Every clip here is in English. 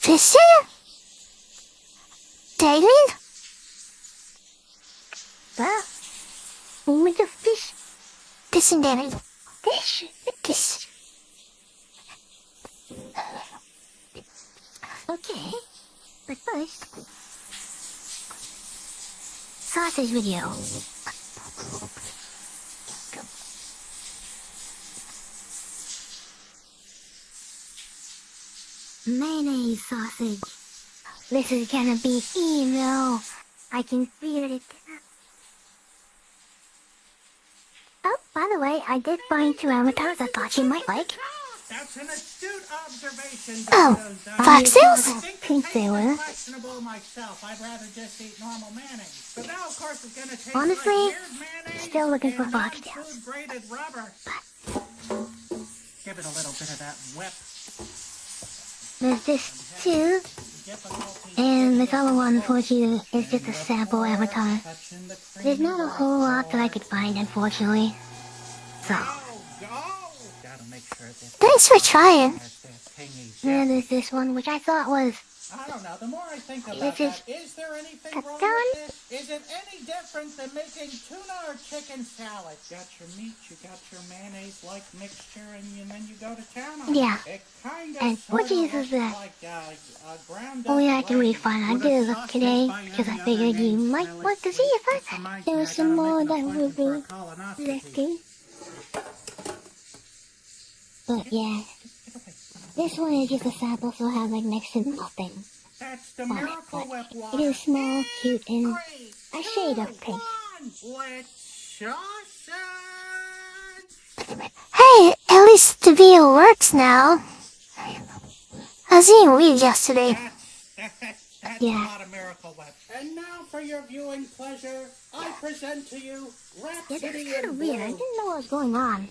fishing? David? Well, with the fish. Fishing, David. Fish. Okay, but first, sausage video. Mayonnaise sausage. This is gonna be evil. I can feel it. Oh, by the way, I did find 2 avatars I thought you might like. That's an astute observation. Oh, foxtails? Pink they were. Questionable myself. I'd rather just eat normal mayonnaise. But now, of course, it's gonna taste Honestly, like weird mayonnaise still looking for and foxtails. non-food-graded rubber. Give it a little bit of that whip. There's this too, and this other one for you is just a sample avatar. There's not a whole lot that I could find, unfortunately. So, thanks for trying. And there's this one, which I thought was... I don't know. The more I think about that, is there anything wrong with this? Is it any different than making tuna or chicken salad? You got your meat, you got your mayonnaise-like mixture, and then you go to town on it. Yeah. It kind of And what is that? Like ground Oh yeah, I can refund. I did look today, because I figured you might want to see if there was some more that would be lefty. But yeah. This one is just a sample, so it has like next to nothing on it, but it is small, cute, and a shade of pink. Hey, at least the video works now. I was eating weed yesterday. That's Yeah. not a Miracle Whip. And now for your viewing pleasure, I present to you Yeah, Rhapsody that's in kind of weird. I Blue. didn't know what was going on.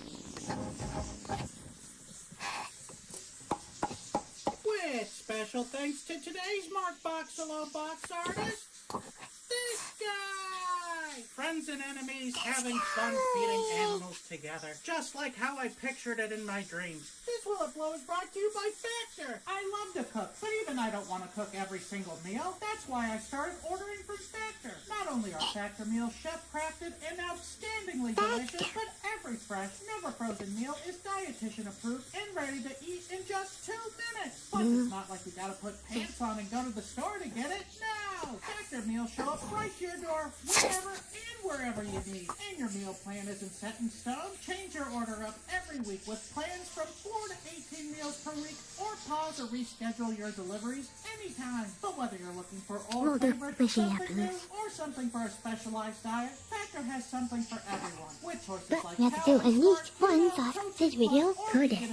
With special thanks to today's Mark Boxalo box artist, this guy! Friends and enemies having fun feeding animals together, just like how I pictured it in my dreams. This Will It Blow is brought to you by Factor. I love to cook, but even I don't want to cook every single meal. That's why I started ordering from Factor. Not only are Factor meals chef-crafted and outstandingly delicious, but every fresh, never frozen meal is dietitian approved and ready to eat in just 2 minutes. Plus, it's not like you gotta put pants on and go to the store to get it. No! Factor meals show up right to your door whenever and wherever you need. And your meal plan isn't set in stone. Change your order up every week with plans from 4 to 18 meals per week, or pause or reschedule your deliveries anytime. But whether you're looking for old favorites, something new, or something for a specialized diet, Factor has something for everyone. With choices But like we have to do at least one sausage video per day.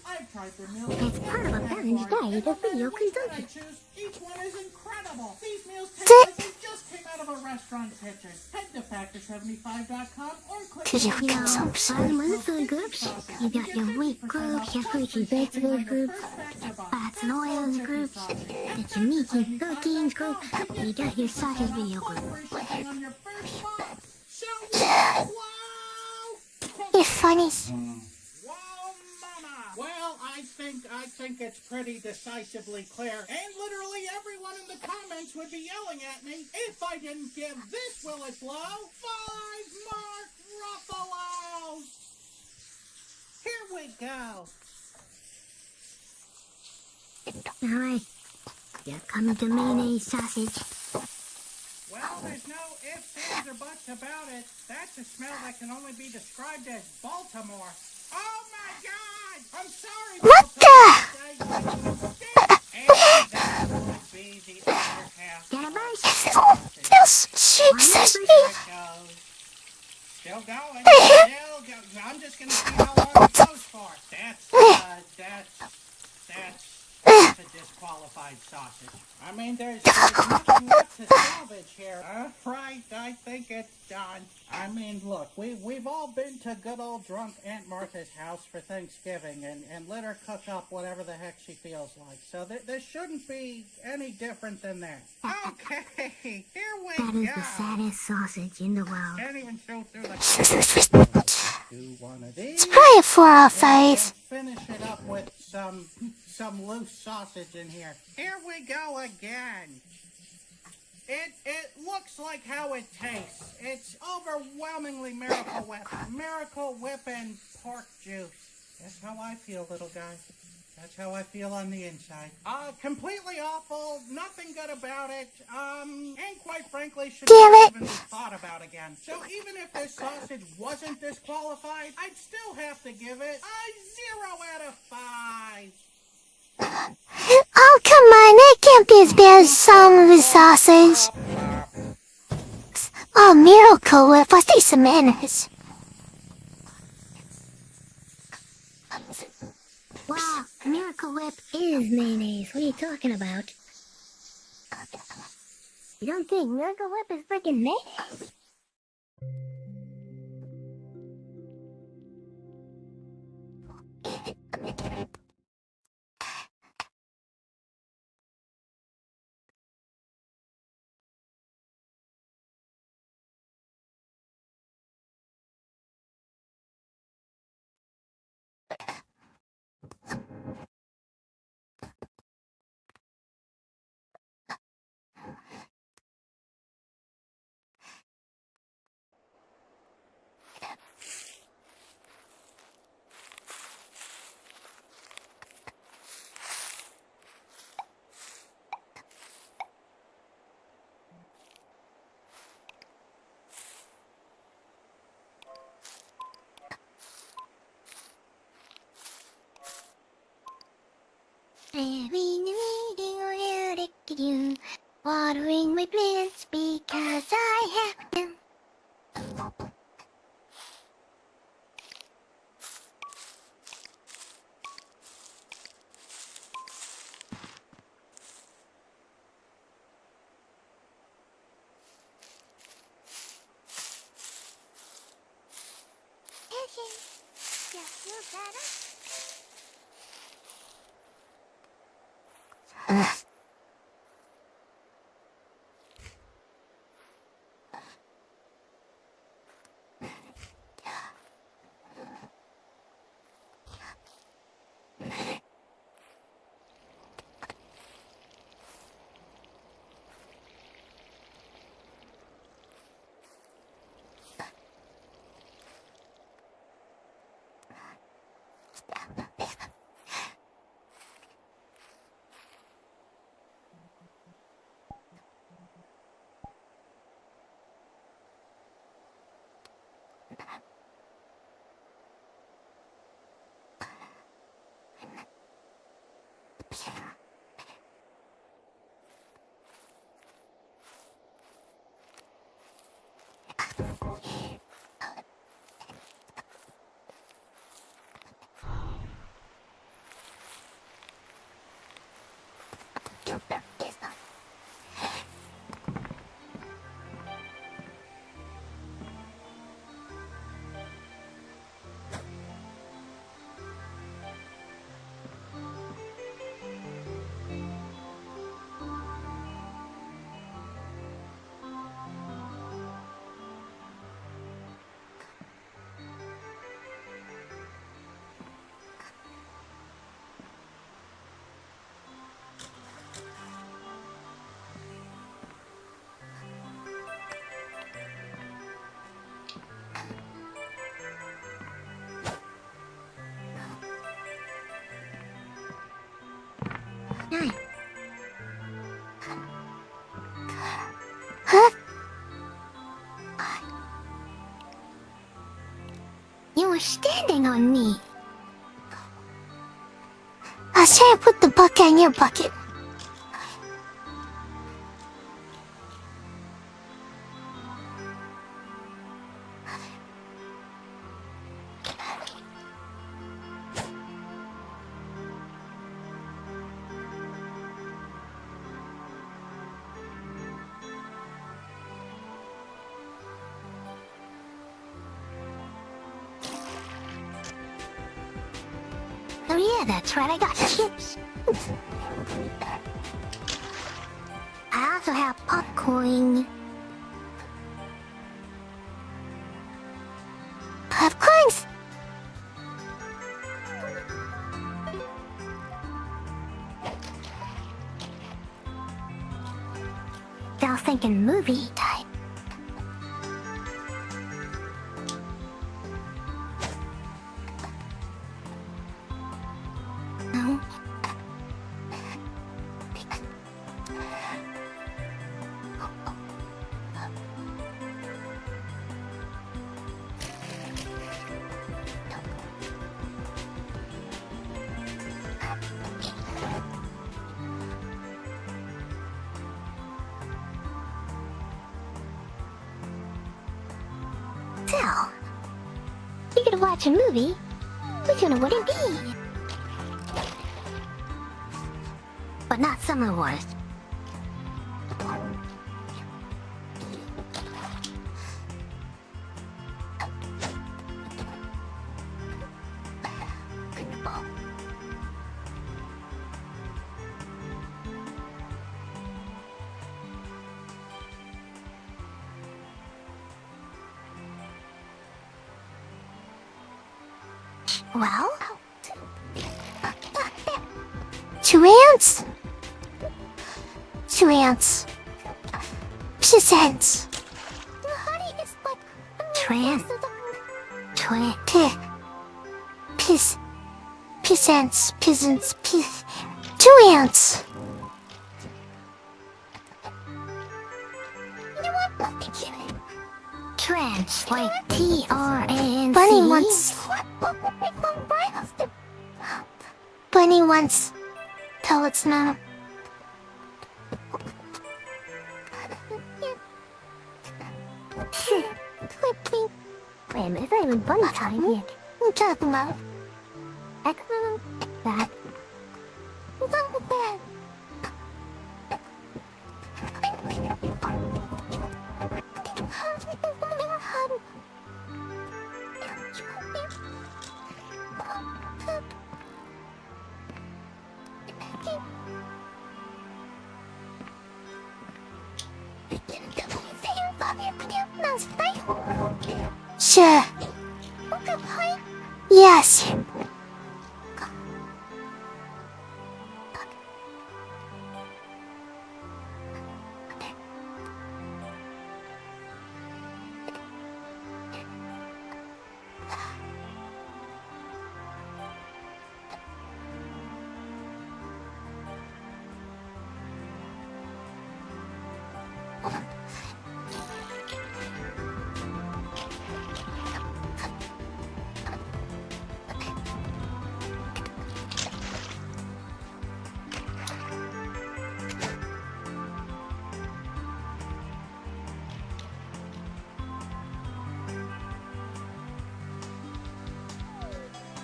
I've tried their meals. As part of a balanced diet of video consumption. Each one is incredible. These meals taste like they just came out of a restaurant kitchen. Head to Factor75.com or click Because if on we the got some other food groups, you got your wheat groups, your fruity vegetables groups, fats and oils groups, got your meaty proteins group, and you got your sausage video group. You're funny. Well, I think it's pretty decisively clear, and literally everyone in the comments would be yelling at me if I didn't give this Will It Blow 5 Mark Ruffalos. Here we go. Alright, you're coming to mayonnaise sausage. Well, there's no ifs, ands, or buts about it. That's a smell that can only be described as Baltimore. Oh my God! I'm sorry. What Get a Feels sweet. Still going. I'm just gonna see how long it goes for. That's a disqualified sausage. I mean, there's nothing left to salvage here. Right, I think it's done. I mean, look, we've all been to good old drunk Aunt Martha's house for Thanksgiving and let her cook up whatever the heck she feels like. So there shouldn't be any different than that. Okay, here we go. That is the saddest sausage in the world. Can't even show through the do one of these. It's probably a 4 out of 5. finish it up with some loose sausage in here. Here we go again. It looks like how it tastes. It's overwhelmingly Miracle Whip. Miracle Whip and pork juice. That's how I feel, little guy. That's how I feel on the inside. Completely awful, nothing good about it, and quite frankly, should not even be thought about again. So even if this sausage wasn't disqualified, I'd still have to give it a 0 out of 5. Oh, come on, it can't be as bad as some of the sausage. Oh, Miracle Whip, what's these some manners? Wow, Miracle Whip is mayonnaise. What are you talking about? You don't think Miracle Whip is freaking mayonnaise? Watering my plants because I have to. Yeah, you better. Huh? You were standing on me. I was trying to put the bucket in your bucket. Oh yeah, that's right, I got chips. I also have popcorn. Popcorns? American movie type. No. So, you're gonna watch a movie? Which one would it be? But not Summer Wars. Well? 2 ants? 2 ants. Presents. Tran. Peasants. 2 ants. Trans, like T-R-A-N-C. Bunny wants pellets now. Wait a minute, it's not even bunny time yet. What are you talking about? Excellent. That. What's wrong with that? Sure. Yes.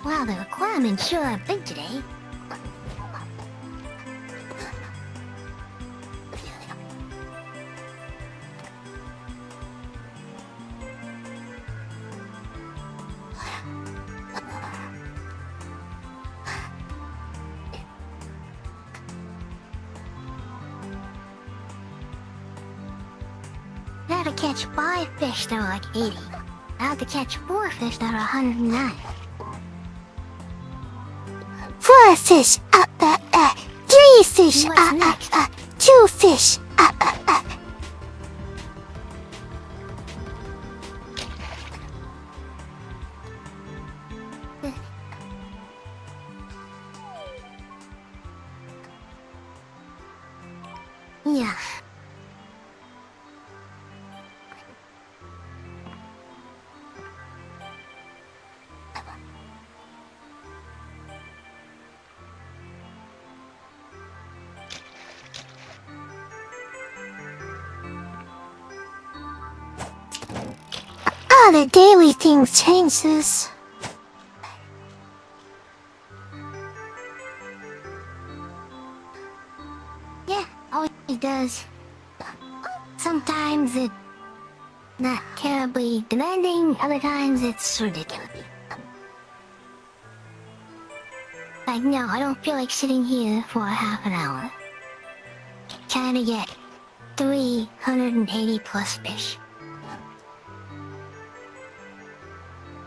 Wow, the requirements sure are big today. I had to catch 5 fish that were like 80. I had to catch 4 fish that were 109. 4 fish, 3 fish, 2 fish, Yeah. All the daily things changes. Yeah, always does. Sometimes it's not terribly demanding, other times it's ridiculous. Like, no, I don't feel like sitting here for half an hour trying to get 380 plus fish.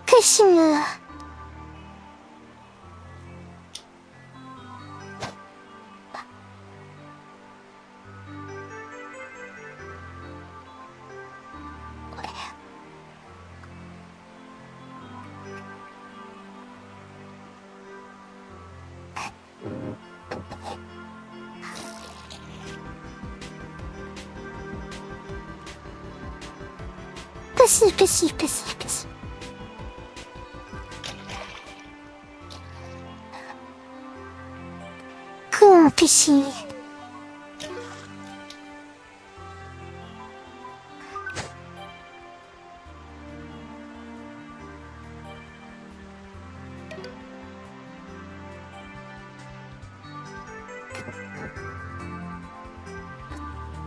Fishing. Pissy, pissy, pissy, pissy. Cool, pissy.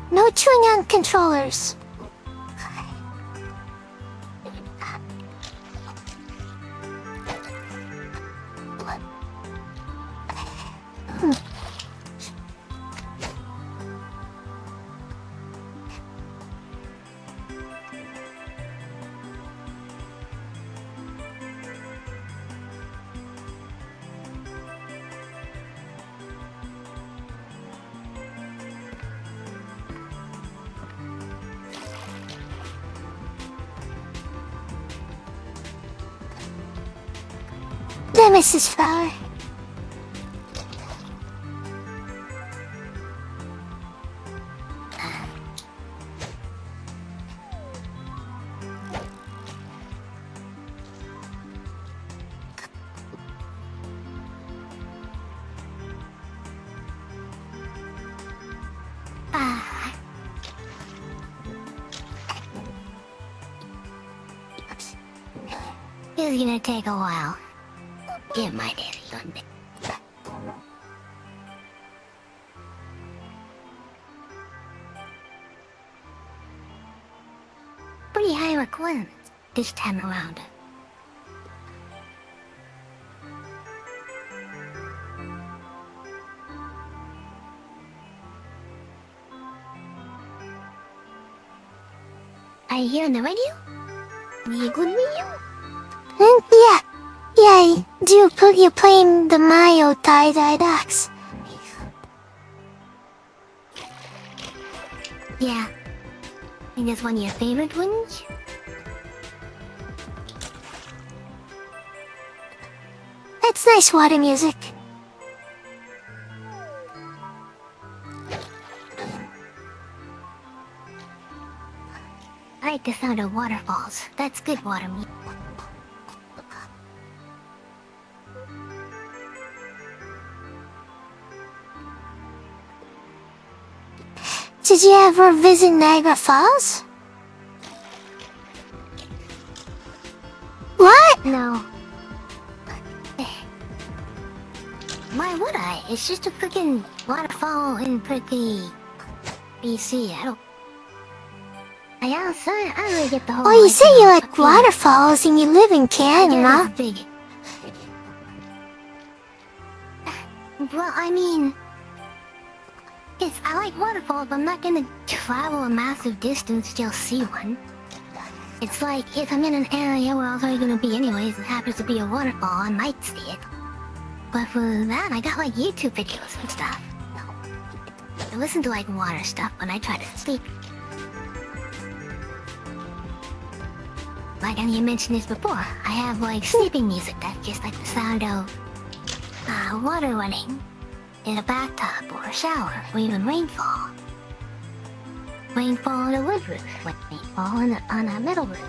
No chewing on controllers. There, Mrs. Flower. It's gonna take a while. Get my daddy on it. Pretty high requirements this time around. I hear on the radio? You good radio? Yeah. Yeah, you're playing the Mario tie-dye ducks. Yeah. I think that's one of your favorite ones? That's nice water music. I like the sound of waterfalls. That's good water music. Did you ever visit Niagara Falls? What? No. Why would I? It's just a freaking waterfall in pretty BC. I don't really get the whole. Oh, you say you like waterfalls and you live in Canada. Big. Well, I mean, I like waterfalls, but I'm not gonna travel a massive distance to see one. It's like, if I'm in an area where I was already gonna be anyways, and happens to be a waterfall, I might see it. But for that, I got like YouTube videos and stuff. I listen to like water stuff when I try to sleep. Like, and you mentioned this before, I have like sleeping music that's just like the sound of water running in a bathtub or a shower, or even rainfall. Rainfall on a wood roof, rainfall on a metal roof.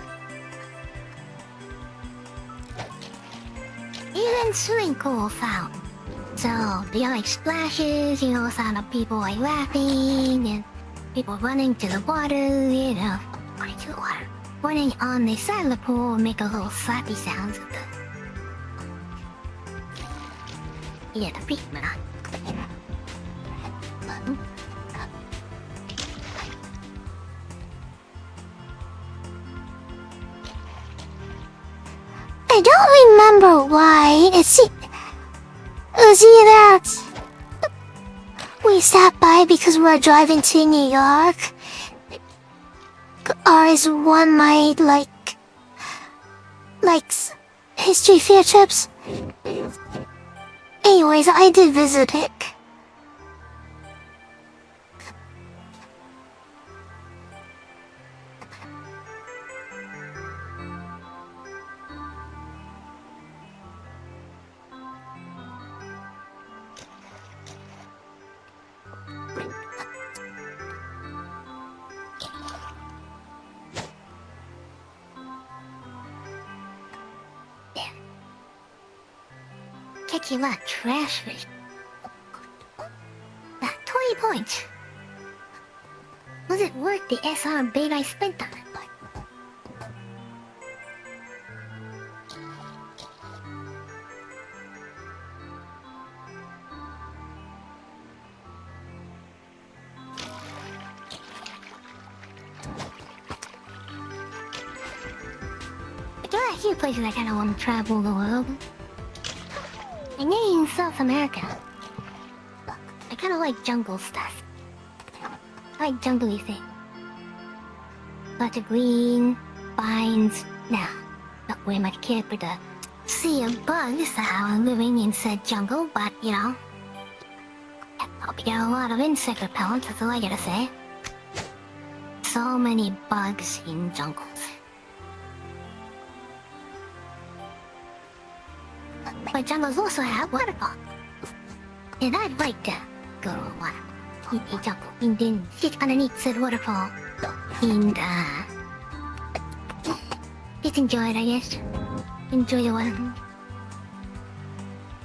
Even swimming pool sound. So, the like splashes, sound of people like laughing, and people running to the water, running to the water. Running on the side of the pool make a little slappy sounds with the beat, man. I don't remember why. It was either we stopped by because we were driving to New York, or is one my history field trips. Anyways, I did visit it. catch a lot of trash fish. 20 points. Was it worth the SR bait I spent on it? There are a few places I kinda want to travel the world. And maybe in South America. I kinda like jungle stuff. I like jungly things. Lots of green, vines. Now, not very much care for the sea of bugs that are living in said jungle, but you know. Hope you get a lot of insect repellent, that's all I gotta say. So many bugs in jungles. But jungles also have waterfalls. And I'd like to go to a waterfall in a jungle and then sit underneath said waterfall and just enjoy it, I guess. Enjoy the waterfall.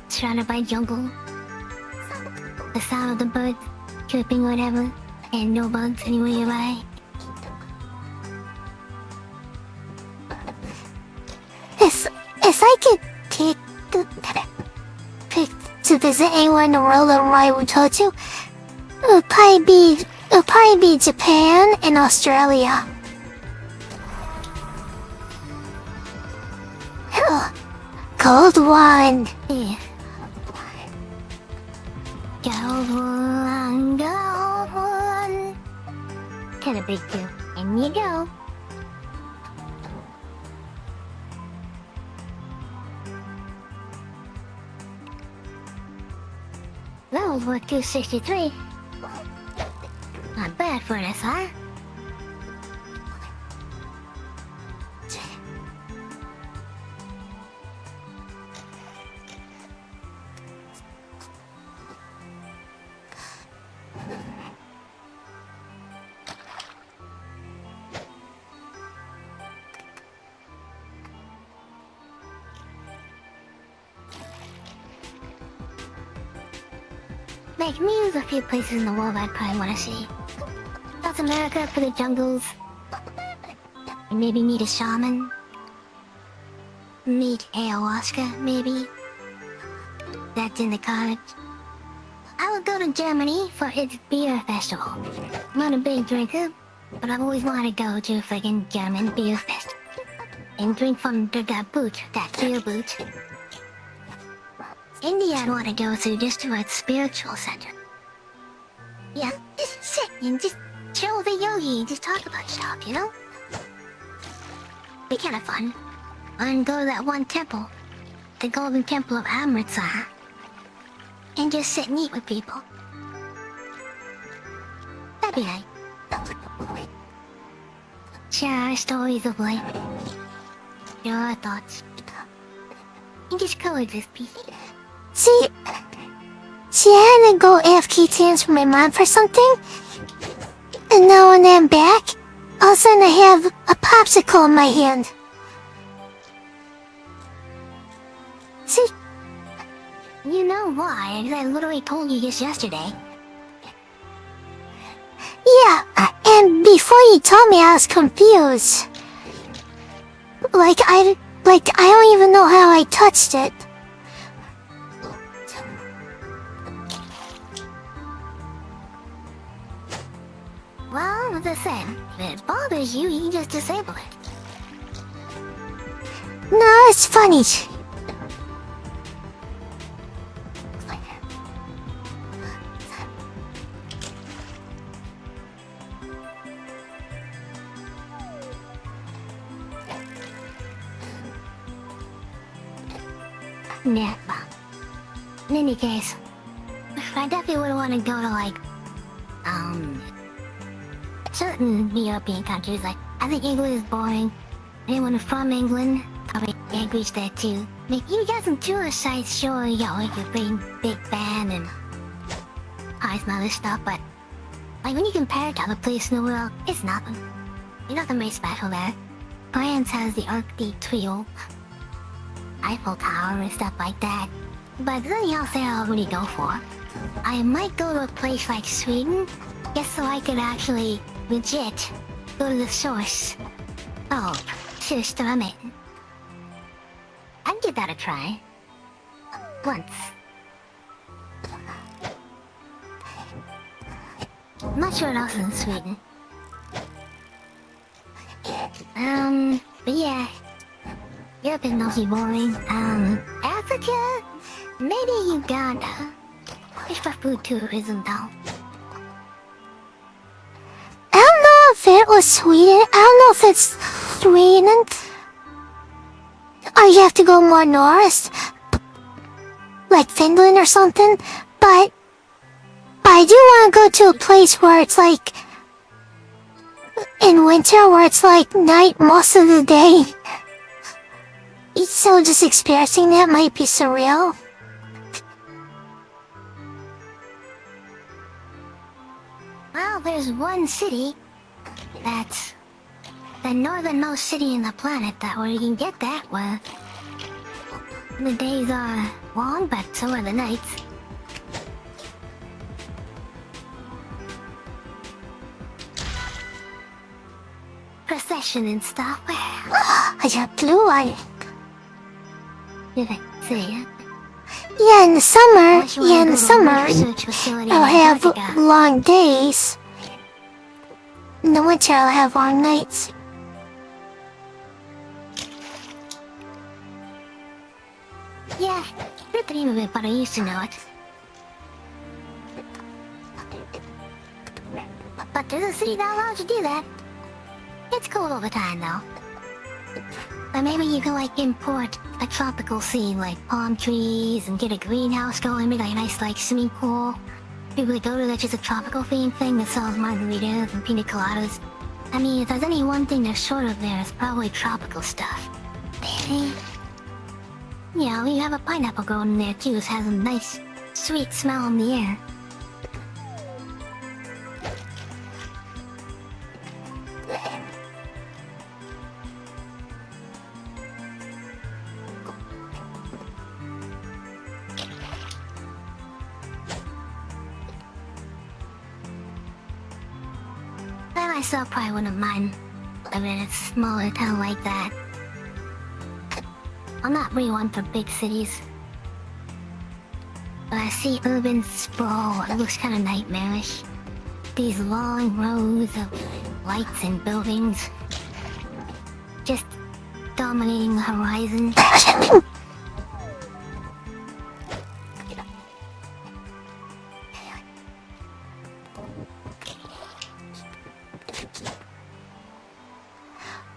Surrounded by jungle. The sound of the birds chirping whatever, and no bugs anywhere nearby. If I could pick to visit anywhere in the world that I would go to, it would probably be Japan and Australia. Cold one. Yeah. Gold one, gold one. Kinda big too. In you go. That was worth 263. Not bad for an SR. Like, me, there's a few places in the world I'd probably want to see. South America for the jungles. And maybe meet a shaman. Meet ayahuasca, maybe. That's in the cards. I would go to Germany for its beer festival. I'm not a big drinker, but I've always wanted to go to a friggin' German beer festival. And drink from that boot, that beer boot. India I'd want to go to just to a spiritual center. Yeah, just sit and just chill with a yogi and just talk about stuff, you know? Be kind of fun. And go to that one temple, the Golden Temple of Amritsar, and just sit and eat with people. That'd be nice. Share our stories of life. Share our thoughts. And just coexist peacefully. See, I had to go AFK to for my mom for something. And now when I'm back, all of a sudden I have a popsicle in my hand. See? You know why, because I literally told you just yesterday. Yeah, and before you told me I was confused. Like I don't even know how I touched it. Well, as I said, if it bothers you, you can just disable it. No, it's funny. Yeah, well, in any case, I definitely would want to go to, like, certain European countries. Like, I think England is boring. Anyone from England probably agrees there too. I mean, you got some tourist sites, sure, you know, like your big band and all some other stuff, but like when you compare it to other places in the world, it's nothing. There's nothing very special there. France has the Arc de Triomphe, Eiffel Tower and stuff like that. But there's nothing else there I'll really go for. I might go to a place like Sweden, just so I could actually, legit, go to the source. Oh, surströmming. I'd give that a try. Once. I'm not sure what else is in Sweden. But yeah. Europe is mostly boring. Africa? Maybe Uganda. It's for food tourism though. I don't know if it was Sweden. I don't know if it's Sweden. Or you have to go more north. Like Finland or something. But I do want to go to a place where it's like in winter where it's like night most of the day. So just experiencing that might be surreal. Well, there's one city that's the northernmost city in the planet that where you can get that where the days are long, but so are the nights. Procession and stuff. I got blue eye. Did I see it? Yeah, in the summer. Unless you wanna Yeah, in go the to a summer. research facility in I'll have Antarctica. long days. In the winter, I'll have long nights. Yeah, good dream of it, but I used to know it. But there's a city that allows you to do that. It's cool all the time, though. Or maybe you can, like, import a tropical scene, like palm trees, and get a greenhouse going, make like a nice, like, swimming pool. People that go to that's just a tropical theme thing that sells margaritas and pina coladas. I mean, if there's any one thing they're short of there, it's probably tropical stuff. Baby. You know, you have a pineapple growing in there too, it has a nice, sweet smell in the air. I myself probably wouldn't mind living in a smaller town like that. I'm not really one for big cities. But I see urban sprawl, it looks kind of nightmarish. These long rows of lights and buildings. Just dominating the horizon.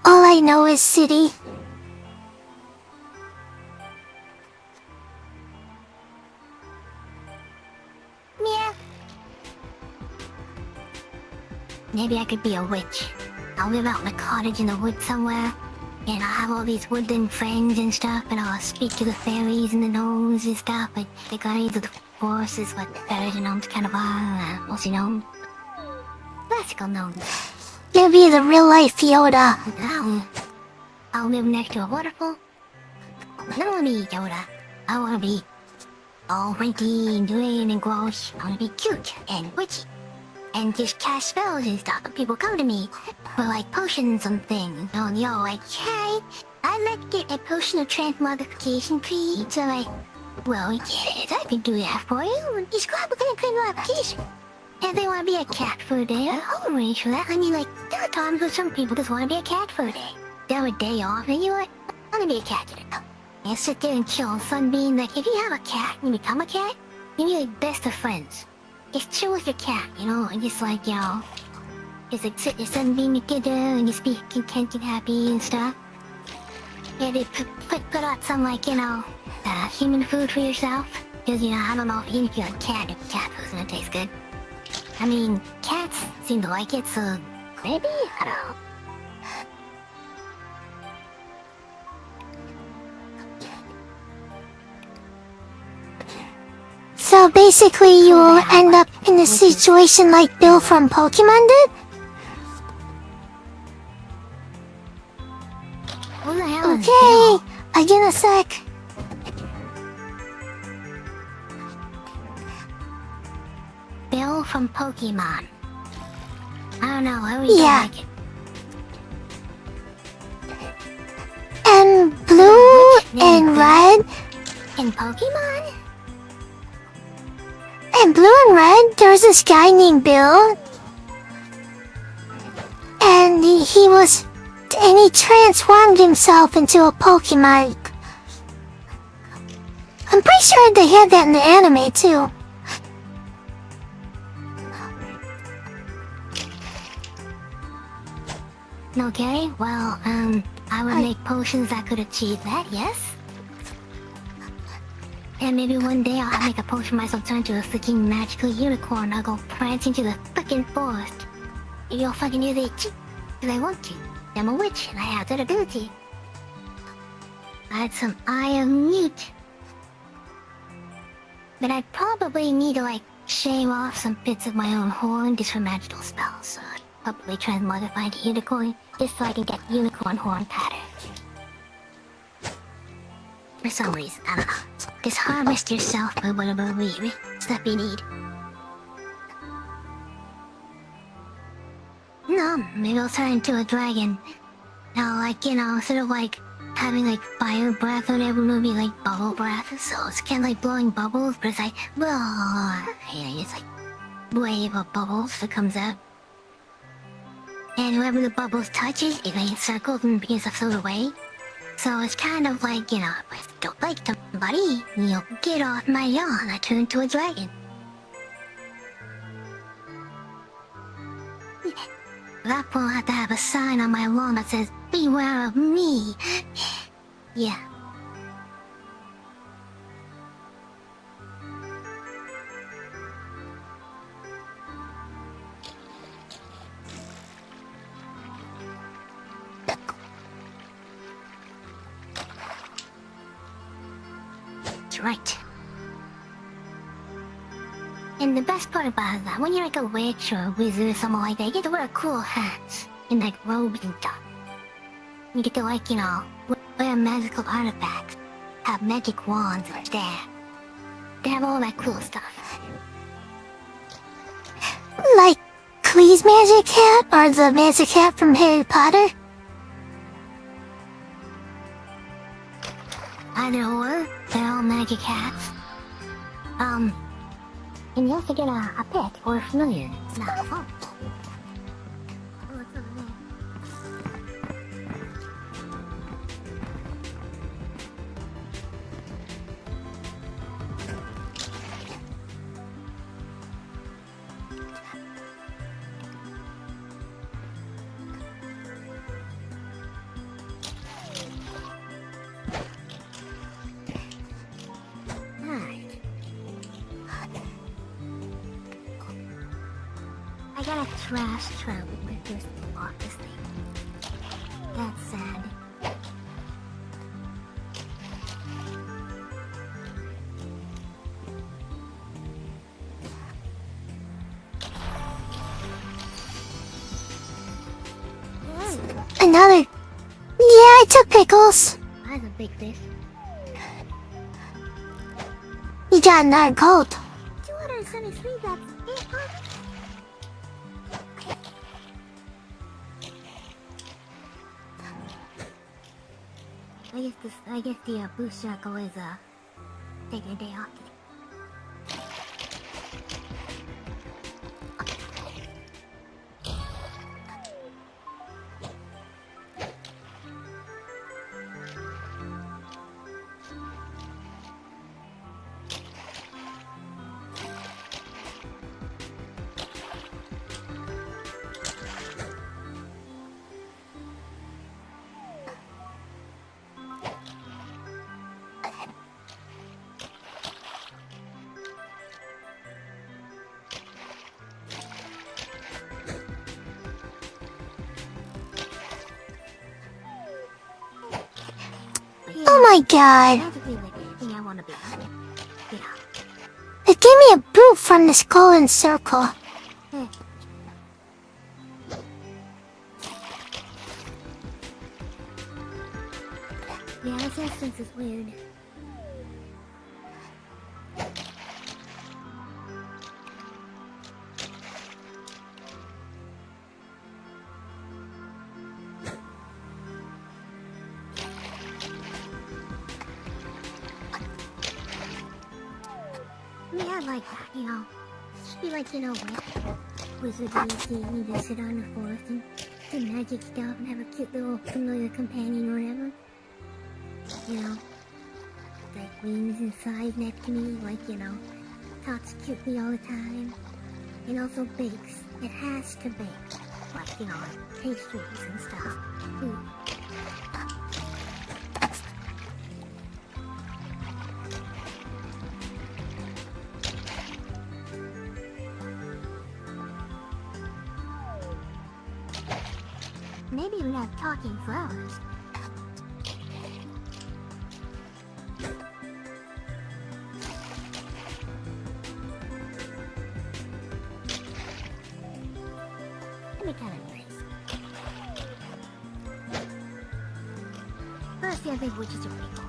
All I know is city. Yeah. Maybe I could be a witch. I'll live out in a cottage in the woods somewhere. And I'll have all these wooden friends and stuff, and I'll speak to the fairies and the gnomes and stuff, like the guardians of the forest is what fairies and gnomes kind of are, mostly gnomes. Classical gnomes. You'll be the real life Yoda. I'll live next to a waterfall. I don't want to be Yoda. I want to be all wrinkly and green and gross. I want to be cute and witchy. And just cast spells and stuff. And people come to me for like potions and things. And you're like, hey, I'd like to get a potion of transmogrification, please. So like, well, yes, I can do that for you. Describe what kind of transmogrification. If they want to be a cat for a day, I'll arrange for that. I mean, like, there are times when some people just want to be a cat for a day. They have a day off, and you're like, I'm gonna be a cat today. And sit there and chill on Sunbeam. Like, if you have a cat and you become a cat, you'll be like best of friends. Just chill with your cat, you know, and just like, you know, just like sit your Sunbeam together and just be content and happy and stuff. Yeah, they put out some, like, you know, human food for yourself. Because, you know, I don't know if you're a cat, if cat food's gonna taste good. I mean, cats seem to like it, so maybe? I don't know. So basically you will end up in a situation like Bill from Pokemon did? Who the hell is Okay, Bill? again a sec. from Pokemon. I don't know, I really Yeah. don't like it. And blue and red. In Pokemon? And blue and red, there's this guy named Bill. And he transformed himself into a Pokemon. I'm pretty sure they had that in the anime too. Okay, well, I would make potions that could achieve that, yes? And maybe one day I'll make a potion myself turn into a freaking magical unicorn. I'll go prance into the freaking forest. Maybe I'll fucking use it because I want to. I'm a witch and I have that ability. I had some Eye of Mute. But I'd probably need to, like, shave off some bits of my own horn just for magical spells. So I'd probably try and modify the unicorn just so I can get unicorn horn pattern. For some reason, I don't know. Just harvest yourself by whatever stuff you need. No, maybe I'll turn into a dragon. Now, like, you know, sort of like having like fire breath or whatever, maybe like bubble breath. So it's kind of like blowing bubbles, but it's like, it's like wave of bubbles that comes out. And whoever the bubbles touches, it like circles and begins to float away. So it's kind of like, you know, if I don't like somebody, you'll get off my lawn. I turn into a dragon. That point, I'll have to have a sign on my lawn that says, "Beware of me." Yeah. That's right. And the best part about that, when you're like a witch or a wizard or something like that, you get to wear cool hats and like robes and stuff. You get to, like, you know, wear magical artifacts, have magic wands and stuff. They have all that cool stuff. Like Klee's magic hat or the magic hat from Harry Potter? Either or, they're all magic hats. And you also get a pet or a familiar. It's not fun. Oh, it's over there. Alright. I got a trash truck with this off this thing. That's sad. Another. Yeah, I took pickles. That's a big fish. You got another coat. 273, that's it, huh? I guess the boost circle is taking a day off. Oh my god. Magically, like anything I want to be. Yeah. It gave me a boot from this golden circle. Yeah, this instance is weird. mean, I like that, you know. Just be like, you know, wizardy, you just sit on the forest and do magic stuff and have a cute little familiar companion or whatever. You know, like wings and size next to me, like, you know, talks cutely all the time. And also bakes. It has to bake. Like, you know, like pastries and stuff. Ooh. Maybe we have talking flowers. That'd be kind of nice. First, I think witches are pretty cool.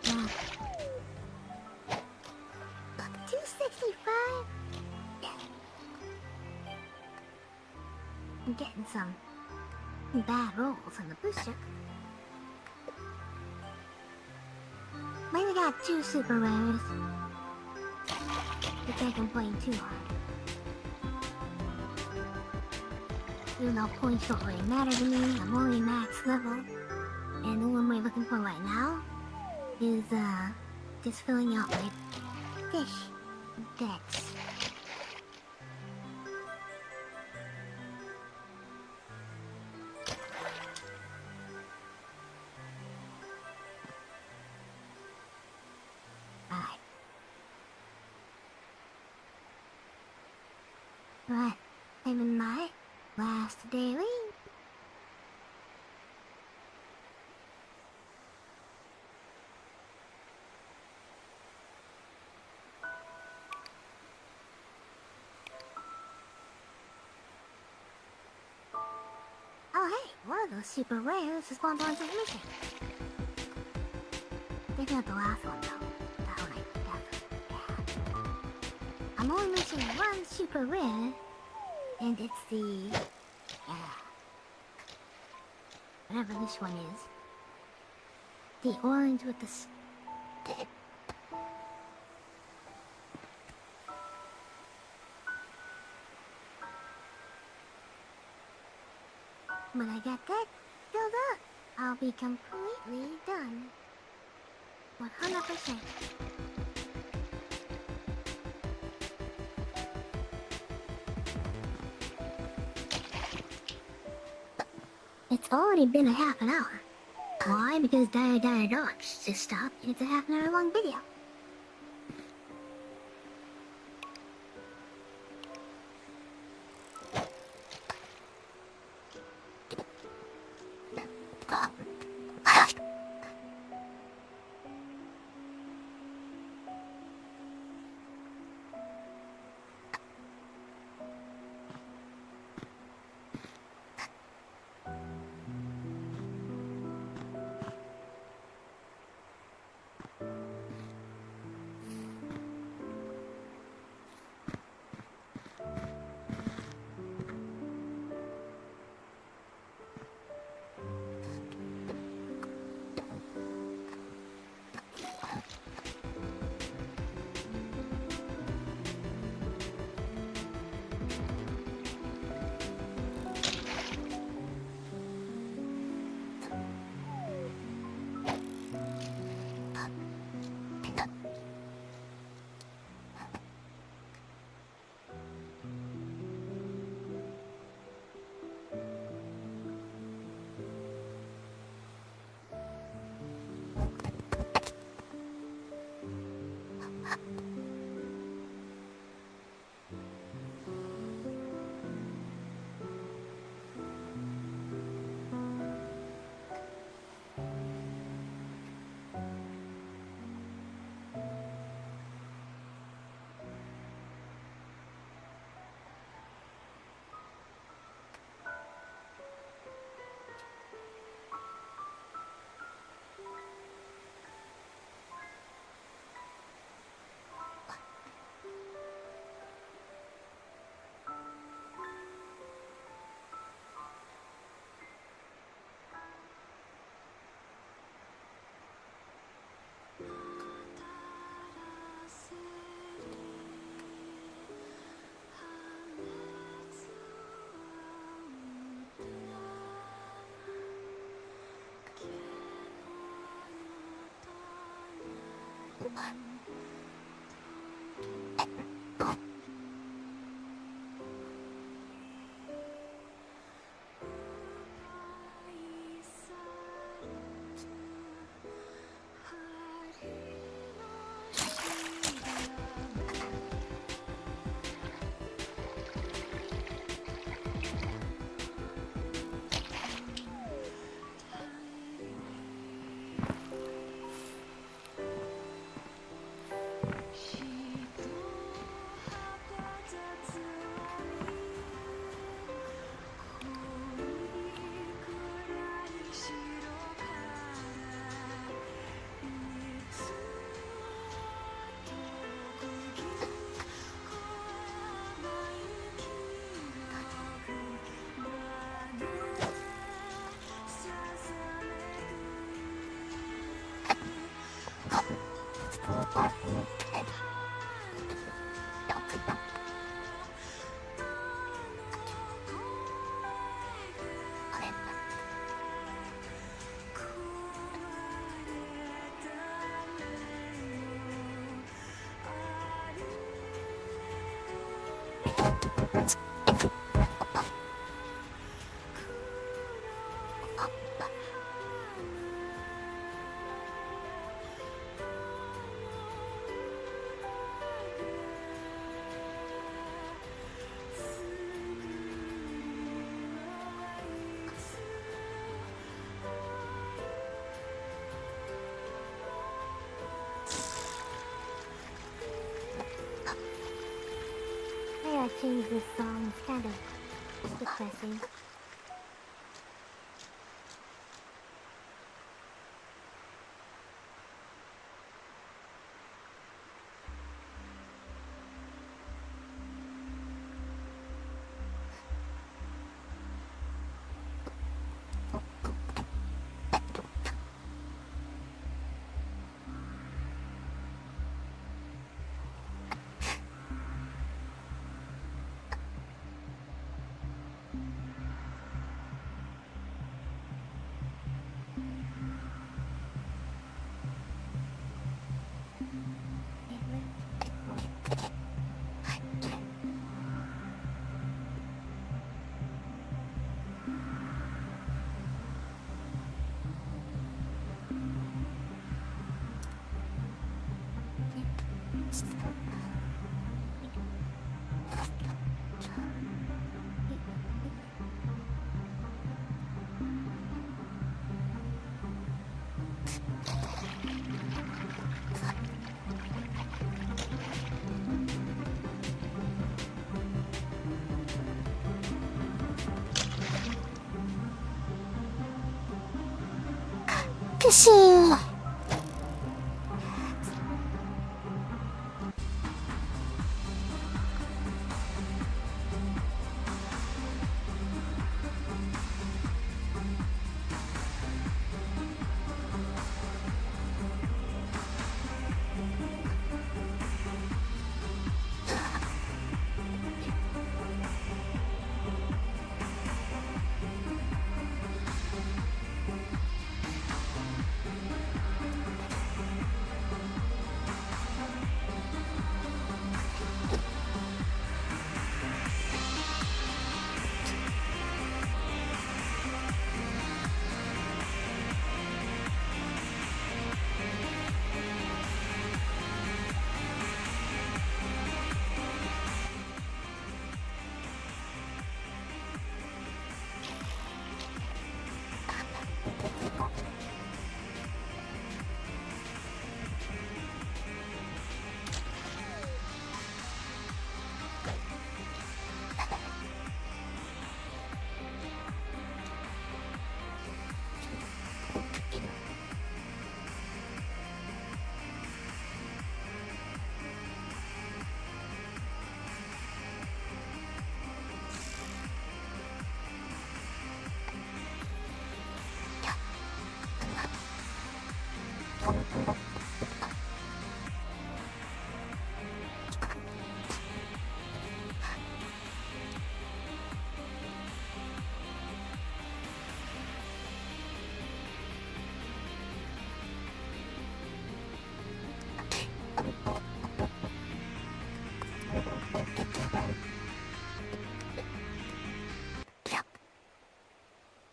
Yeah. 265? I'm getting some bad rolls on the booster. Maybe got 2 super rares. I can't complain too hard. Even though points don't really matter to me, I'm only max level. And the one we're looking for right now is, just filling out my fish decks. Alright. Right, I'm in my last daily. Oh hey, one of those super rares is spawned on transmission. Maybe not the last one though. That one I definitely had. I'm only missing one super rare, and it's the whatever this one is. The orange with the when I get that filled up, I'll be completely done. 100%. It's already been a half an hour. Why? Because Dire Dogs just stopped and it's a half an hour long video. Why I changed this song is kind of depressing. Kasi...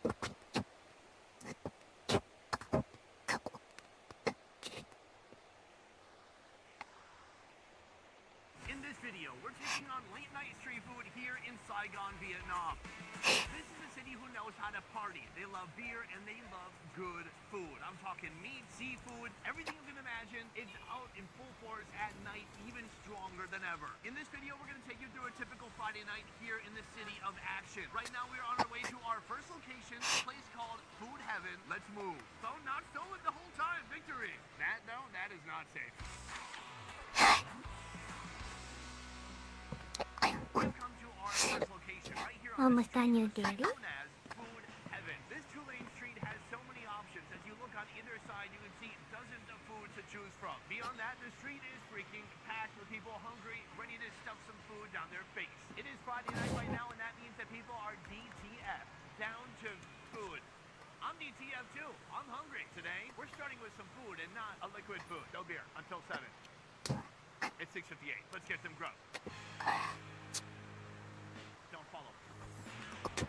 In this video, we're taking on late night street food here in Saigon, Vietnam. This is a city who knows how to party. They love beer and they love good food. I'm talking meat, seafood, everything you can imagine. It's out in full force at night, even stronger than ever. In this video, we're going to take you through a typical Friday night here in the city of action. Right now, we're on our way to our first location, a place called Food Heaven. Let's move. Phone not stolen the whole time. Victory. That is not safe. We've come to our first location right here on Almost done, you daddy. known as Food Heaven. This two-lane street has so many options. As you look on either side, you can see dozens of food to choose from. Beyond that, the street is freaking packed with people hungry, ready to stuff some food down their face. It is Friday night right now, and that means that people are DTF, down to food. I'm DTF too. I'm hungry. Today, we're starting with some food and not a liquid food. No beer until 7. It's 6:58. Let's get some grub. Don't follow.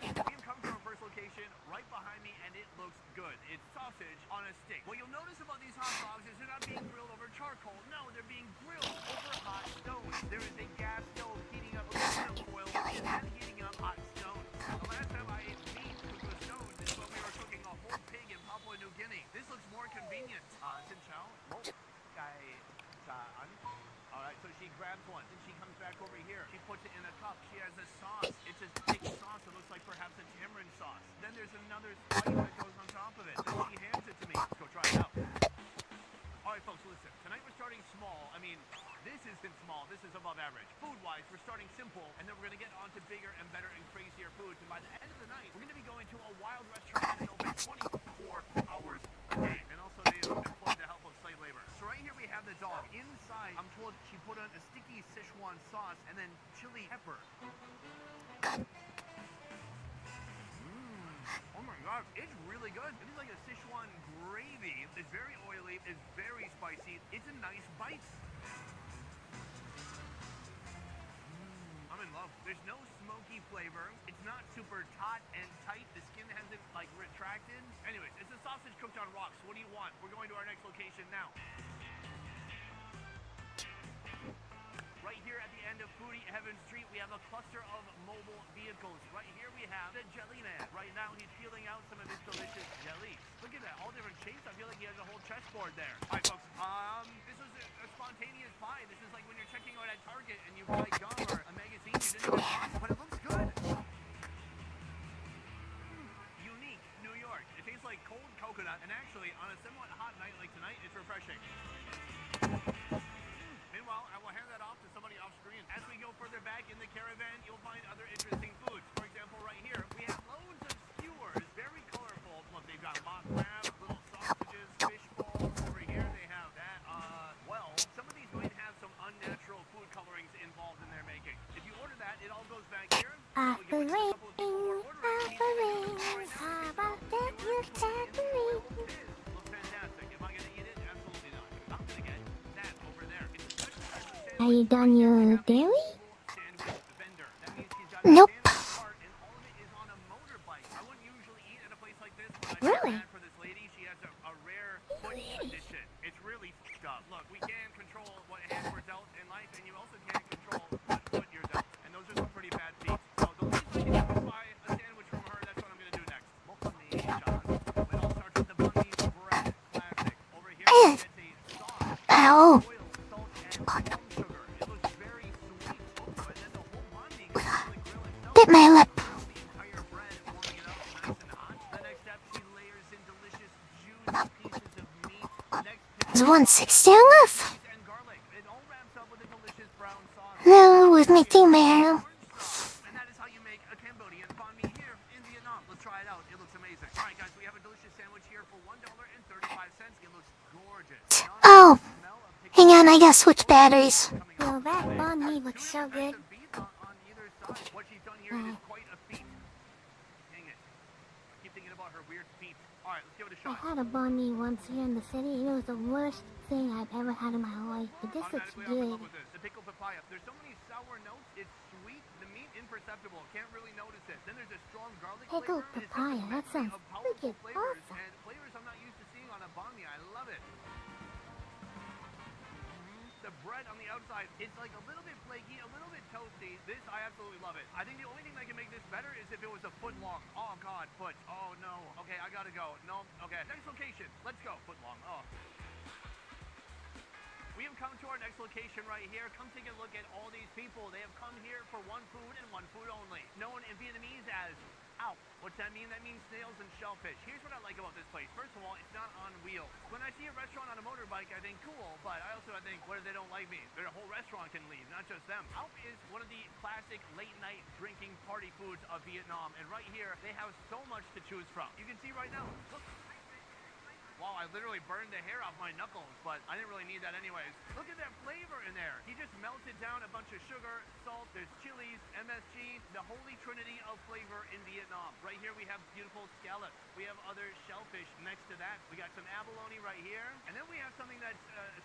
We have come to our first location right behind me, and it looks good. It's sausage on a stick. What you'll notice about these hot dogs is they're not being grilled over charcoal. No, they're being grilled over hot stones. There is a gas stove heating up aluminum foil and then heating up hot stones. The last time I ate meat cooked with stones is when we were cooking a whole pig in Papua New Guinea. This looks more convenient. Xin chào. Alright, so she grabs one, then she comes back over here. She puts it in a cup. She has a sauce. It's a thick sauce. It looks like perhaps a tamarind sauce. Then there's another spice that goes on top of it. Then she hands it to me. Let's go try it out. Alright, folks, listen. Tonight we're starting small. I mean, this isn't small. This is above average. Food-wise, we're starting simple, and then we're going to get on to bigger and better and crazier foods. And by the end of the night, we're going to be going to a wild restaurant that is open 24 hours a day. And also they employ the help of slave labor. So right here we have the dog. Inside, I'm told she put on a sticky Sichuan sauce and then chili pepper. Oh my god, it's really good. It is like a Sichuan gravy. It's very oily, it's very spicy. It's a nice bite. I'm in love. There's no smoky flavor. It's not super taut and tight. The skin hasn't like retracted. Anyways, it's a sausage cooked on rocks. What do you want? We're going to our next location now. Right here at the end of Foodie Heaven Street, we have a cluster of mobile vehicles. Right here we have the Jelly Man. Right now he's peeling out some of his delicious jellies. Look at that, all different shapes. I feel like he has a whole chessboard there. All right, folks, this was a spontaneous buy. This is like when you're checking out at Target and you buy gum or a magazine you didn't even buy, but it looks good. Unique, New York. It tastes like cold coconut, and actually, on a somewhat hot night like tonight, it's refreshing. Meanwhile, I will hand that off to somebody off screen. As we go further back in the caravan, you'll find other interesting foods. For example, right here, we have loads of skewers, very colorful. Look, they've got mock crab, little sausages, fish balls. Over here, they have that. Well, some of these might have some unnatural food colorings involved in their making. If you order that, it all goes back here. After rain, how about that you tag me? Looks fantastic. Am I gonna eat it? Absolutely not. I'm gonna get that over there. It's a special type of sandwich. Are you done your dairy? Sandwich vendor. That means he's got Nope. a sandwich cart and all of it is on a motorbike. I wouldn't usually eat at a place like this, but I feel Really? bad for this lady. She has a rare foot condition. It's really fucked up. Look, we can't control what hand we're dealt in life, and you also can't control what foot you're dealt. And those are some pretty bad feet. So the least I can do is buy a sandwich from her. That's what I'm gonna do next. It all starts with the bunny bread. Classic. Over here, it's a sauce. Ow. Oil, salt, and palm sugar. It looks very sweet. Oh, and then the whole bun being on the grill itself. Bit my lip. The entire bread, warming it up nice and hot. The next step, she layers in delicious, juicy pieces of meat. Next, Is 160 enough? cheese and garlic. It all wraps up with a delicious brown sauce. No, with me too, man. And that is how you make a Cambodian banh mi here in Vietnam. Let's try it out. It looks amazing. All right, guys, we have a delicious sandwich here for $1.35. It looks gorgeous. Oh, Smell of pickles hang on, I gotta switch batteries. coming Well, out. that banh mi looks so good. The beef on either side. What she's done here is quite a feat. Dang it. I keep thinking about her weird feet. All right, let's give it a I shot. had a banh mi once here in the city. It was the worst thing I've ever had in my life. But this looks Automatically, I'm in good. love with this. The pickled papaya. There's so many sour notes. It's sweet. The meat imperceptible. Can't really notice it. Then there's a strong garlic Pickled flavor. It's papaya, just a that medley sounds of powerful freaking flavors awesome. and flavors I'm not used to seeing on a banh mi. I love it. The bread on the outside is like a little bit flaky, a little bit toasty. This, I absolutely love it. I think the only thing that can make this better is if it was a foot long. Oh God, foot. Oh no. Okay, I gotta go. No, okay. Next location. Let's go. Foot long. Oh. We have come to our next location right here. Come take a look at all these people. They have come here for one food and one food only. Known in Vietnamese as Ow. What's that mean? That means snails and shellfish. Here's what I like about this place. First of all, it's not on wheels. When I see a restaurant on a motorbike, I think cool, but I also think, what if they don't like me? Their whole restaurant can leave, not just them. Ow is one of the classic late night drinking party foods of Vietnam, and right here, they have so much to choose from. You can see right now, look. Wow, I literally burned the hair off my knuckles, but I didn't really need that anyways. Look at that flavor in there. He just melted down a bunch of sugar, salt, there's chilies, MSG, the holy trinity of flavor in Vietnam. Right here we have beautiful scallops. We have other shellfish next to that. We got some abalone right here. And then we have something that's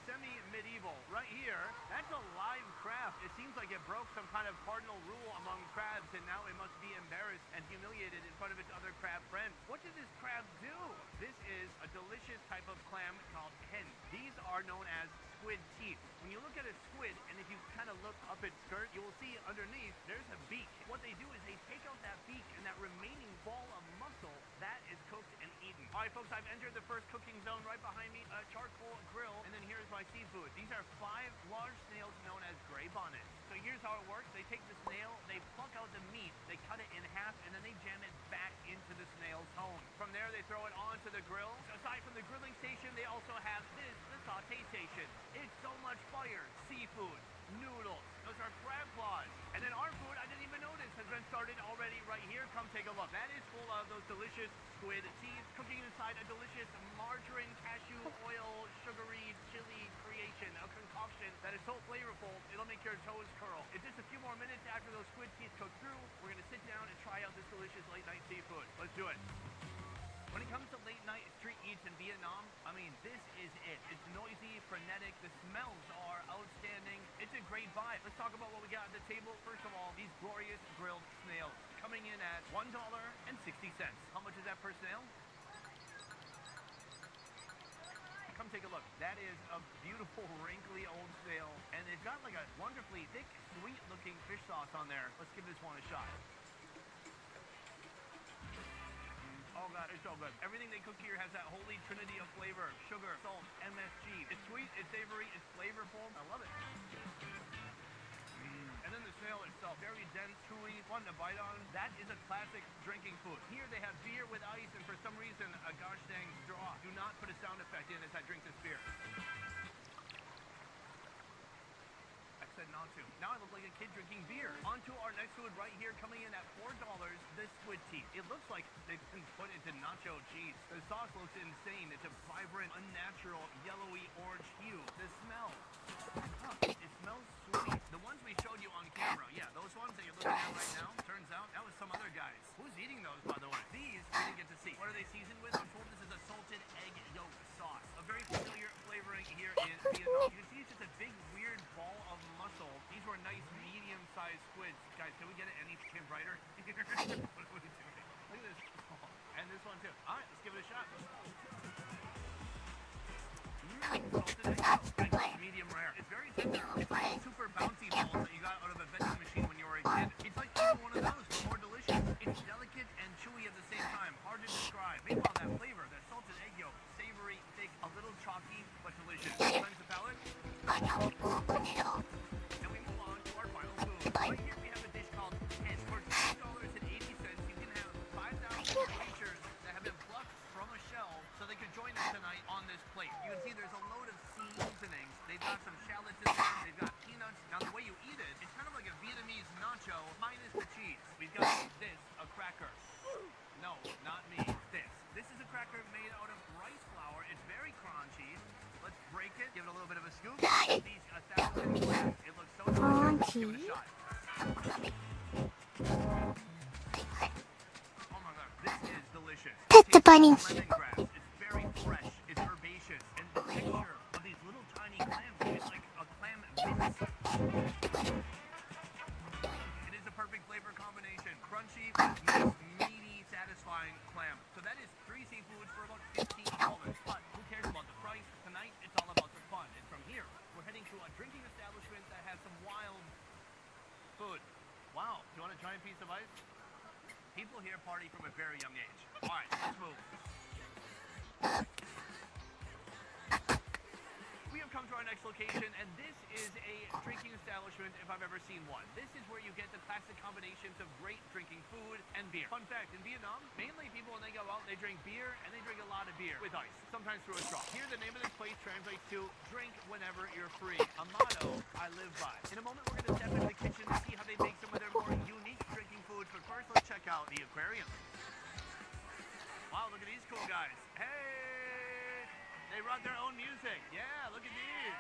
semi-medieval. Right here, that's a live crab. It seems like it broke some kind of cardinal rule among crabs, and now it must be embarrassed and humiliated in front of its other crab friends. What did this crab do? This is a delicious type of clam called hen. These are known as squid teeth. When you look at a squid, and if you kind of look up its skirt, you will see underneath there's a beak. What they do is they take out that beak, and that remaining ball of muscle, that is cooked and eaten. All right, folks, I've entered the first cooking zone right behind me, a charcoal grill, and then here's my seafood. These are 5 large snails known as gray bonnets. So here's how it works. They take the snail, they pluck out the meat, they cut it in half, and then they jam it back into the snail's home. From there, they throw it onto the grill. Aside from the grilling station, they also have this, the saute station. It's so much fire, seafood, noodles. Those are crab claws. And then our food, I didn't even notice, has been started already right here. Come take a look. That is full of those delicious squid teeth, cooking inside a delicious margarine, cashew oil, sugary chili creation, a concoction that is so flavorful, it'll make your toes curl. In just a few more minutes after those squid teeth cook through, we're gonna sit down and try out this delicious late night seafood. Let's do it. When it comes to late night street eats in Vietnam, I mean, this is it. It's noisy, frenetic, the smells are outstanding. It's a great vibe. Let's talk about what we got at the table. First of all, these glorious grilled snails, coming in at $1.60. How much is that per snail? Come take a look. That is a beautiful, wrinkly old snail, and it's got like a wonderfully thick, sweet-looking fish sauce on there. Let's give this one a shot. Oh God, it's so good. Everything they cook here has that holy trinity of flavor. Sugar, salt, MSG. It's sweet, it's savory, it's flavorful. I love it. And then the snail itself, very dense, chewy, fun to bite on. That is a classic drinking food. Here they have beer with ice, and for some reason, a gosh dang straw. Do not put a sound effect in as I drink this beer. Said not to. Now I look like a kid drinking beer. On to our next food right here, coming in at $4, the squid teeth. It looks like they've been put into nacho cheese. The sauce looks insane. It's a vibrant, unnatural, yellowy orange hue. The smell. It smells sweet. The ones we showed you on camera, yeah, those ones that you're looking at right now, turns out that was some other guys. Who's eating those, by the way? These we didn't get to see. What are they seasoned with? I'm told this is a salted egg yolk sauce. A very familiar flavoring here in Vietnam. You can see it's just a big, weird ball of muscle. These were nice, medium-sized squids. Guys, can we get it any brighter here? What are we doing? Look at this. Oh, and this one too. All right, let's give it a shot. Salted egg, medium rare. It's very tender. It's like super bouncy balls that you got out of a vending machine when you were a kid. It's like eating one of those, but more delicious. It's delicate and chewy at the same time. Hard to describe. Meanwhile, that flavor, that salted egg yolk, savory, thick, a little chalky, but delicious. Cleanse the palate. And we move on to our final food. Right here we have a dish called hen. For $2.80, you can have 5,000 creatures that have been plucked from a shell so they could join us tonight on this plate. You can see there's a load of seasonings. They've got some shallots in there. They've got peanuts. Now the way you eat it, it's kind of like a Vietnamese nacho minus the cheese. We've got this, a cracker. No, not me. This is a cracker made out of rice flour. It's very crunchy. Let's break it, give it a little bit of a scoop. These 1,000 grams. It looks so delicious. Give it a shot. Oh my God, this is delicious. Pet the bunny. Lemongrass. It's very fresh. It's herbaceous, and the texture of these little tiny clams is like a clam mince. It is a perfect flavor of ice. People here party from a very young age. All right, let's move. We have come to our next location, and this is a drinking establishment if I've ever seen one. This is where you get the classic combinations of great drinking food and beer. Fun fact, in Vietnam, mainly people when they go out, they drink beer, and they drink a lot of beer with ice, sometimes through a straw. Here, the name of this place translates to drink whenever you're free, a motto I live by. In a moment, we're going to step into the kitchen to see how they make some of their more unique drinking foods, but first, let's check out the aquarium. Wow, look at these cool guys. Hey! They wrote their own music. Yeah, look at these.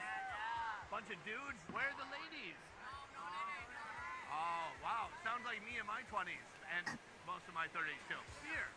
Bunch of dudes. Where are the ladies? Oh, wow. Sounds like me in my 20s and most of my 30s too. Beer.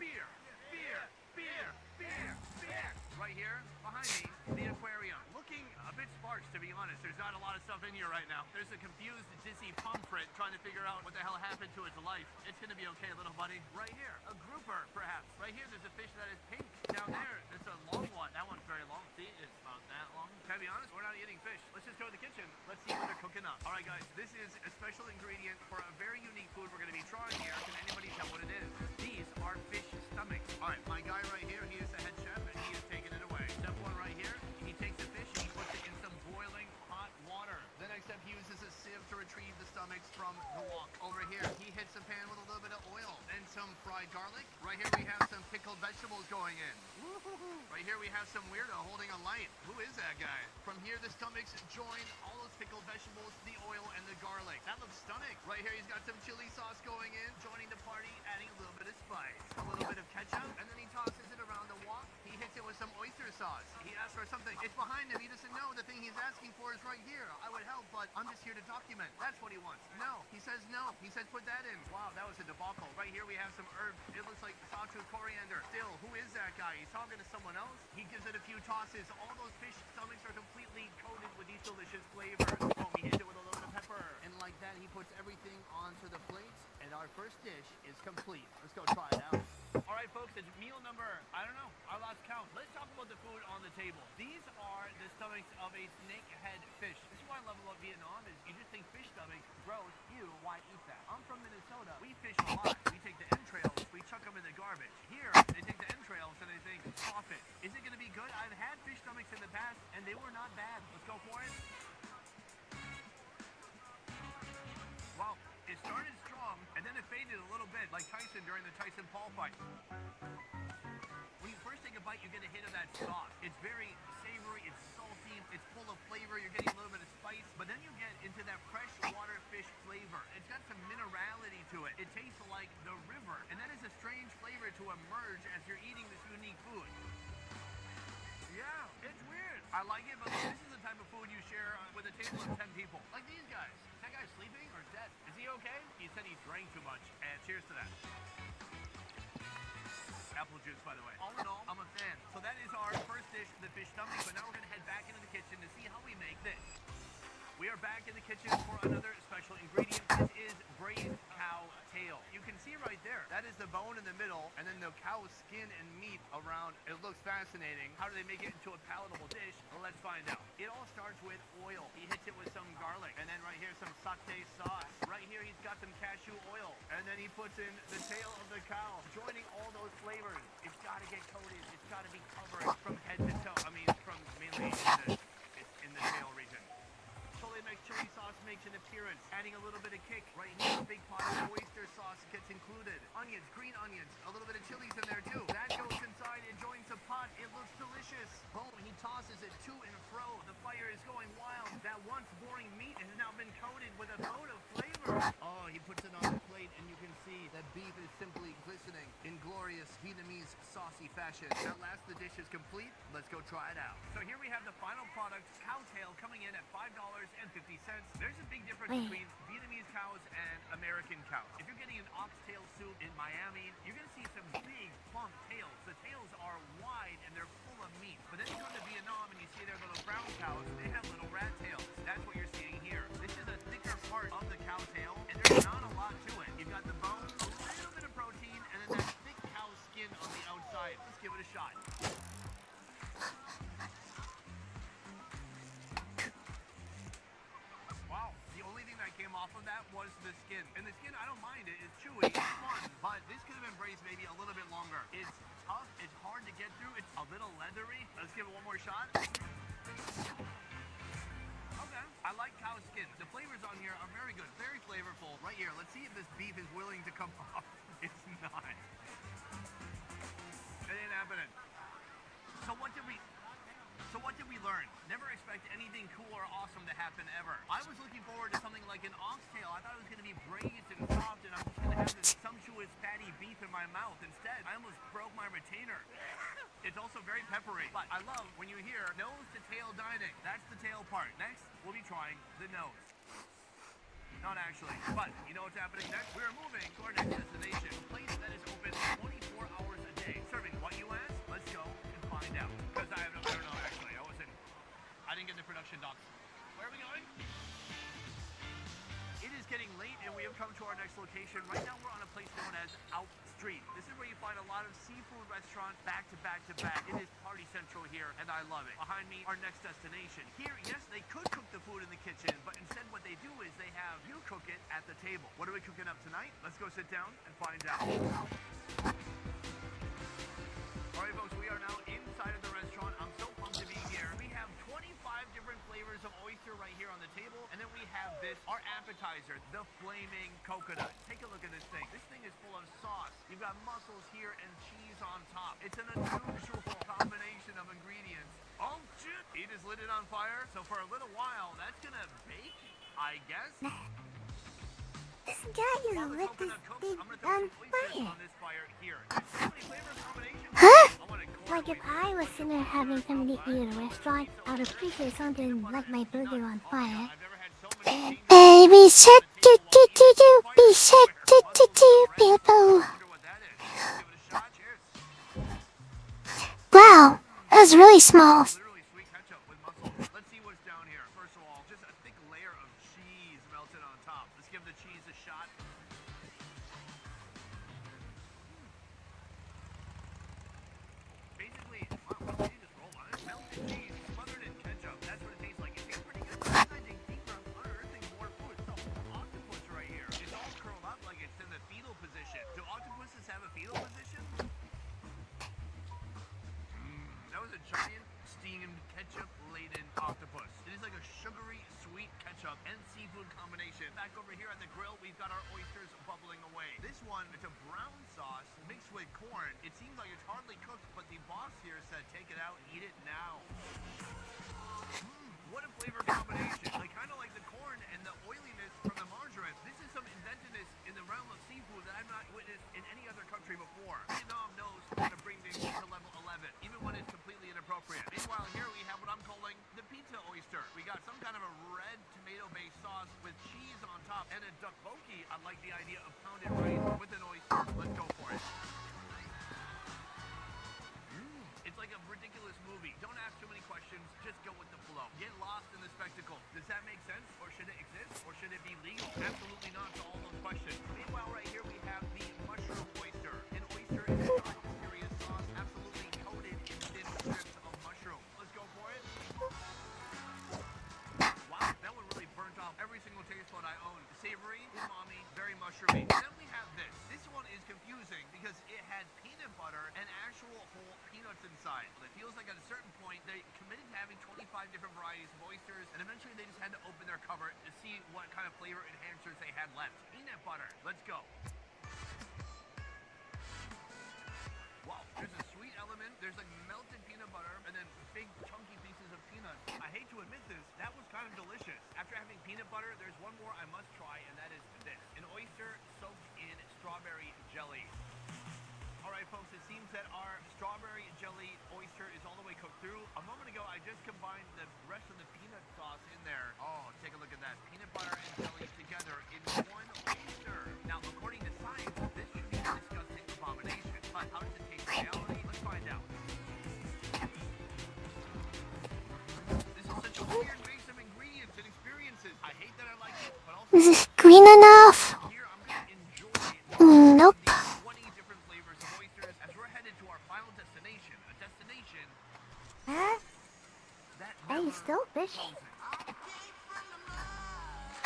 Beer. Beer. Beer. Beer. Beer. Right here, behind me, the aquarium. Looking a bit sparse, to be honest. There's not a lot of stuff in here right now. There's a confused, dizzy pomfret trying to figure out what the hell happened to its life. It's gonna be okay, little buddy. Right here, a grouper, perhaps. Right here, there's a fish that is pink. Down there, there's a long one. That one's very long. See, it's about that long. Can I be honest? We're not eating fish. Let's just go to the kitchen. Let's see what they're cooking up. All right, guys, this is a special ingredient for a very unique food we're gonna be trying here. Can anybody tell what it is? These are fish stomachs. All right, my guy right here, he is the head chef, and he is taking it away. Step one right here, he takes the fish and he puts it in some boiling hot water. The next step, he uses a sieve to retrieve the stomachs from the wok. Over here, he hits the pan with a little bit of oil and some fried garlic. Right here, we have some pickled vegetables going in. Right here, we have some weirdo holding a light. Who is that guy? From here, the stomachs join all those pickled vegetables, the oil, and the garlic. That looks stunning. Right here, he's got some chili sauce going in, joining the party, adding a little bit of spice, a little bit of ketchup, and then he tosses it around the wok. He hits it with some oyster sauce. He asks for something. It's behind him. He doesn't know the thing he's asking for is right here. I would help, but I'm just here to document. That's what he wants. No. He says no. He says put that in. Wow, that was a debacle. Right here, we have some herbs. It looks like sawtooth coriander. Still, who is that guy? He's talking to someone else. He gives it a few tosses. All those fish stomachs are completely coated with these delicious flavors. Oh, he hits it with a little bit of pepper. And like that, he puts everything onto the plate. And our first dish is complete. Let's go try it out. All right, folks, it's meal number, I don't know, I lost count. Let's talk about the food on the table. These are the stomachs of a snakehead fish. This is what I love about Vietnam is you just think fish stomachs, gross, ew, why eat that? I'm from Minnesota. We fish a lot. We take the entrails, we chuck them in the garbage. Here, they take the entrails and they think, profit. Is it going to be good? I've had fish stomachs in the past, and they were not bad. Let's go for it. Wow, it started strong, and then it faded a little bit, like Tyson during the Tyson-Paul fight. When you first take a bite, you get a hit of that sauce. It's very savory, it's salty, it's full of flavor, you're getting a little bit of spice, but then you get into that freshwater fish flavor. It's got some minerality to it. It tastes like the river, and that is a strange flavor to emerge as you're eating this unique food. Yeah, it's weird. I like it, but this is the type of food you share with a table of 10 people. Like these guys. Is that guy sleeping or dead? Is he okay? He said he drank too much, and cheers to that. Apple juice, by the way. All in all, I'm a fan. So that is our first dish, the fish stomach, but now we're going to head back into the kitchen to see how we make this. We are back in the kitchen for another special ingredient. This is braised cow tail. You can see right there, that is the bone in the middle, and then the cow skin and meat around. It looks fascinating. How do they make it into a palatable dish? Well, let's find out. It all starts with oil. He hits it with some garlic, and then right here, some sauté sauce. Right here, he's got some cashew oil, and then he puts in the tail of the cow, joining all those flavors. It's got to get coated. It's got to be covered from head to toe. I mean, from mainly in the tail region. Mixed chili sauce makes an appearance, adding a little bit of kick. Right here, a big pot of oyster sauce gets included. Onions, green onions, a little bit of chilies in there too. That goes inside and joins the pot. It looks delicious. Boom, he tosses it to and fro. The fire is going wild. That once boring meat has now been coated with a coat of flavor. Oh, he puts it on the plate and you can see that beef is simply glistening in glorious Vietnamese saucy fashion. At last, the dish is complete. Let's go try it out. So here we have the final product, cow tail, coming in at $5.50. There's a big difference between Vietnamese cows and American cows. If you're getting an oxtail soup in Miami, you're going to see some big, plump tails. The tails are wide and they're full of meat. But then you go to Vietnam and you see their little brown cows, they have little rat tails. That's what you're seeing here. This is a thicker part of the cow tail, and there's not a lot to it. You've got the bone, a little bit of protein, and then that thick cow skin on the outside. Let's give it a shot. Wow, the only thing that came off of that that was the skin. And the skin, I don't mind it. It's chewy, it's fun, but this could have been braised maybe a little bit longer. It's tough, it's hard to get through, it's a little leathery. Let's give it one more shot. Okay, I like cow skin. The flavors on here are very good, very flavorful. Right here, let's see if this beef is willing to come off. It's not. It ain't happening. So what did we learn? Never expect anything cool or awesome to happen ever. I was looking forward to something like an oxtail. I thought it was going to be braised and soft, and I was going to have this sumptuous fatty beef in my mouth. Instead, I almost broke my retainer. It's also very peppery, but I love when you hear nose to tail dining. That's the tail part. Next, we'll be trying the nose. Not actually, but you know what's happening next? We're moving to our next destination, a place that is open 24 hours a day. Serving what, you ask? Let's go and find out. Because I don't know actually. I didn't get the production docs. Where are we going? It is getting late and we have come to our next location. Right now we're on a place known as Out Street. This is where you find a lot of seafood restaurants back to back to back. It is party central here and I love it. Behind me, our next destination. Here, yes, they could cook the food in the kitchen, but instead what they do is they have you cook it at the table. What are we cooking up tonight? Let's go sit down and find out. Alright folks, we are now inside of the restaurant. I'm so pumped to be here. We have 25 different flavors of oyster right here on the table. And then we have this, our appetizer, the flaming coconut. Take a look at this thing. This thing is full of sauce. You've got mussels here and cheese on top. It's an unusual combination of ingredients. Oh shit! He just lit it on fire. So for a little while, that's gonna bake, I guess. This guy is lit this thing on fire. Huh? Like if I was sitting there having something to eat at a restaurant, I would appreciate something like my burger on fire. Baby shark do do do do, be shark do do do, people. Wow, that was really small. Literally sweet ketchup with mussels. Let's see what's down here. First of all, just a thick layer of cheese melted on top. Let's give the cheese a shot. Basically, wow, you just roll on it. Melted cheese smothered in ketchup. That's what it tastes like. It tastes pretty good. I'm digging deeper. I'm unearthing more food. So, octopus right here. It's all curled up like it's in the fetal position. Do octopuses have a fetal position? That was a giant steamed ketchup-laden octopus. It is like a sugary, sweet ketchup and seafood combination. Back over here at the grill, we've got our oysters bubbling away. This one, it's a brown sauce mixed with corn. It seems like it's hardly cooked, but the boss here said, take it out and eat it now. What a flavor combination. Like kind of like the corn and the oiliness from the margarine. This is some inventiveness in the realm of seafood that I've not witnessed in any other country before. Vietnam knows how to bring things to level 11, even when it's completely inappropriate. Meanwhile, here we have what I'm calling the pizza oyster. We got some kind of a red tomato-based sauce with cheese on top and a tteokbokki. I like the idea of pounded rice with an oyster. Let's go for it. It's like a ridiculous movie. Don't ask too many questions. Just go with the flow. Get lost in the spectacle. Does that make sense? Or should it exist? Or should it be legal? Absolutely not to all those questions. Meanwhile, right here we have the mushroom oyster. An oyster is a dark, mysterious sauce absolutely coated in thin strips of mushroom. Let's go for it. Wow, that one really burnt off every single taste bud I own. Savory, umami, very mushroomy. Then we have this. This one is confusing because it had peanut butter and actual whole peanuts inside. It feels like at a certain point they committed to having 25 different varieties of oysters, and eventually they just had to open their cover to see what kind of flavor enhancers they had left. Peanut butter. Let's go. Wow, there's a sweet element. There's like melted peanut butter and then big chunky pieces of peanuts. I hate to admit this, that was kind of delicious. After having peanut butter, there's one more I must try, and that is this. An oyster soaked in strawberry jelly. Alright folks, it seems that our strawberry jelly oyster is all the way cooked through. A moment ago, I just combined the rest of the peanut sauce in there. Oh, take a look at that. Peanut butter and jelly together in one oyster. Now, according to science, this should be a disgusting abomination. But how does it taste in reality? Let's find out. This is such a weird mix of ingredients and experiences. I hate that I like it, but also... Is this green enough? Here, I'm going to enjoy Nope. 20 different flavors of oysters as we're headed to our final destination. A destination Huh? that Are you never still fishing? closes.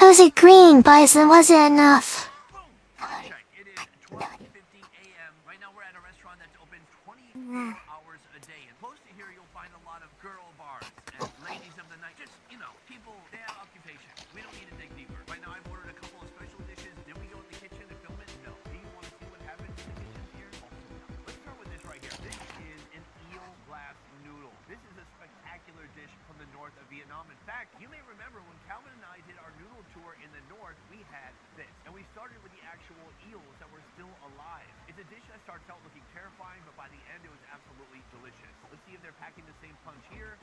I was at green, Bison. Wasn't enough. Boom! Time check. It is 12:50 a.m. Right now we're at a restaurant that's open 24 hours a day. And close to here you'll find a lot of girl bars and ladies of the night. Just, people, they have occupation. We don't need to dig deeper. Right now I've ordered a couple of special dishes. Did we go in the kitchen to film it? No. Do you want to see what happens in the kitchen here? Let's start with this right here. This is an eel glass noodle. This is a spectacular dish from the north of Vietnam. In fact, you may remember when Calvin and I did our noodle tour in the north, we had this. And we started with the actual eels that were still alive. It's a dish that starts out looking terrifying, but by the end it was absolutely delicious. Let's see if they're packing the same punch here.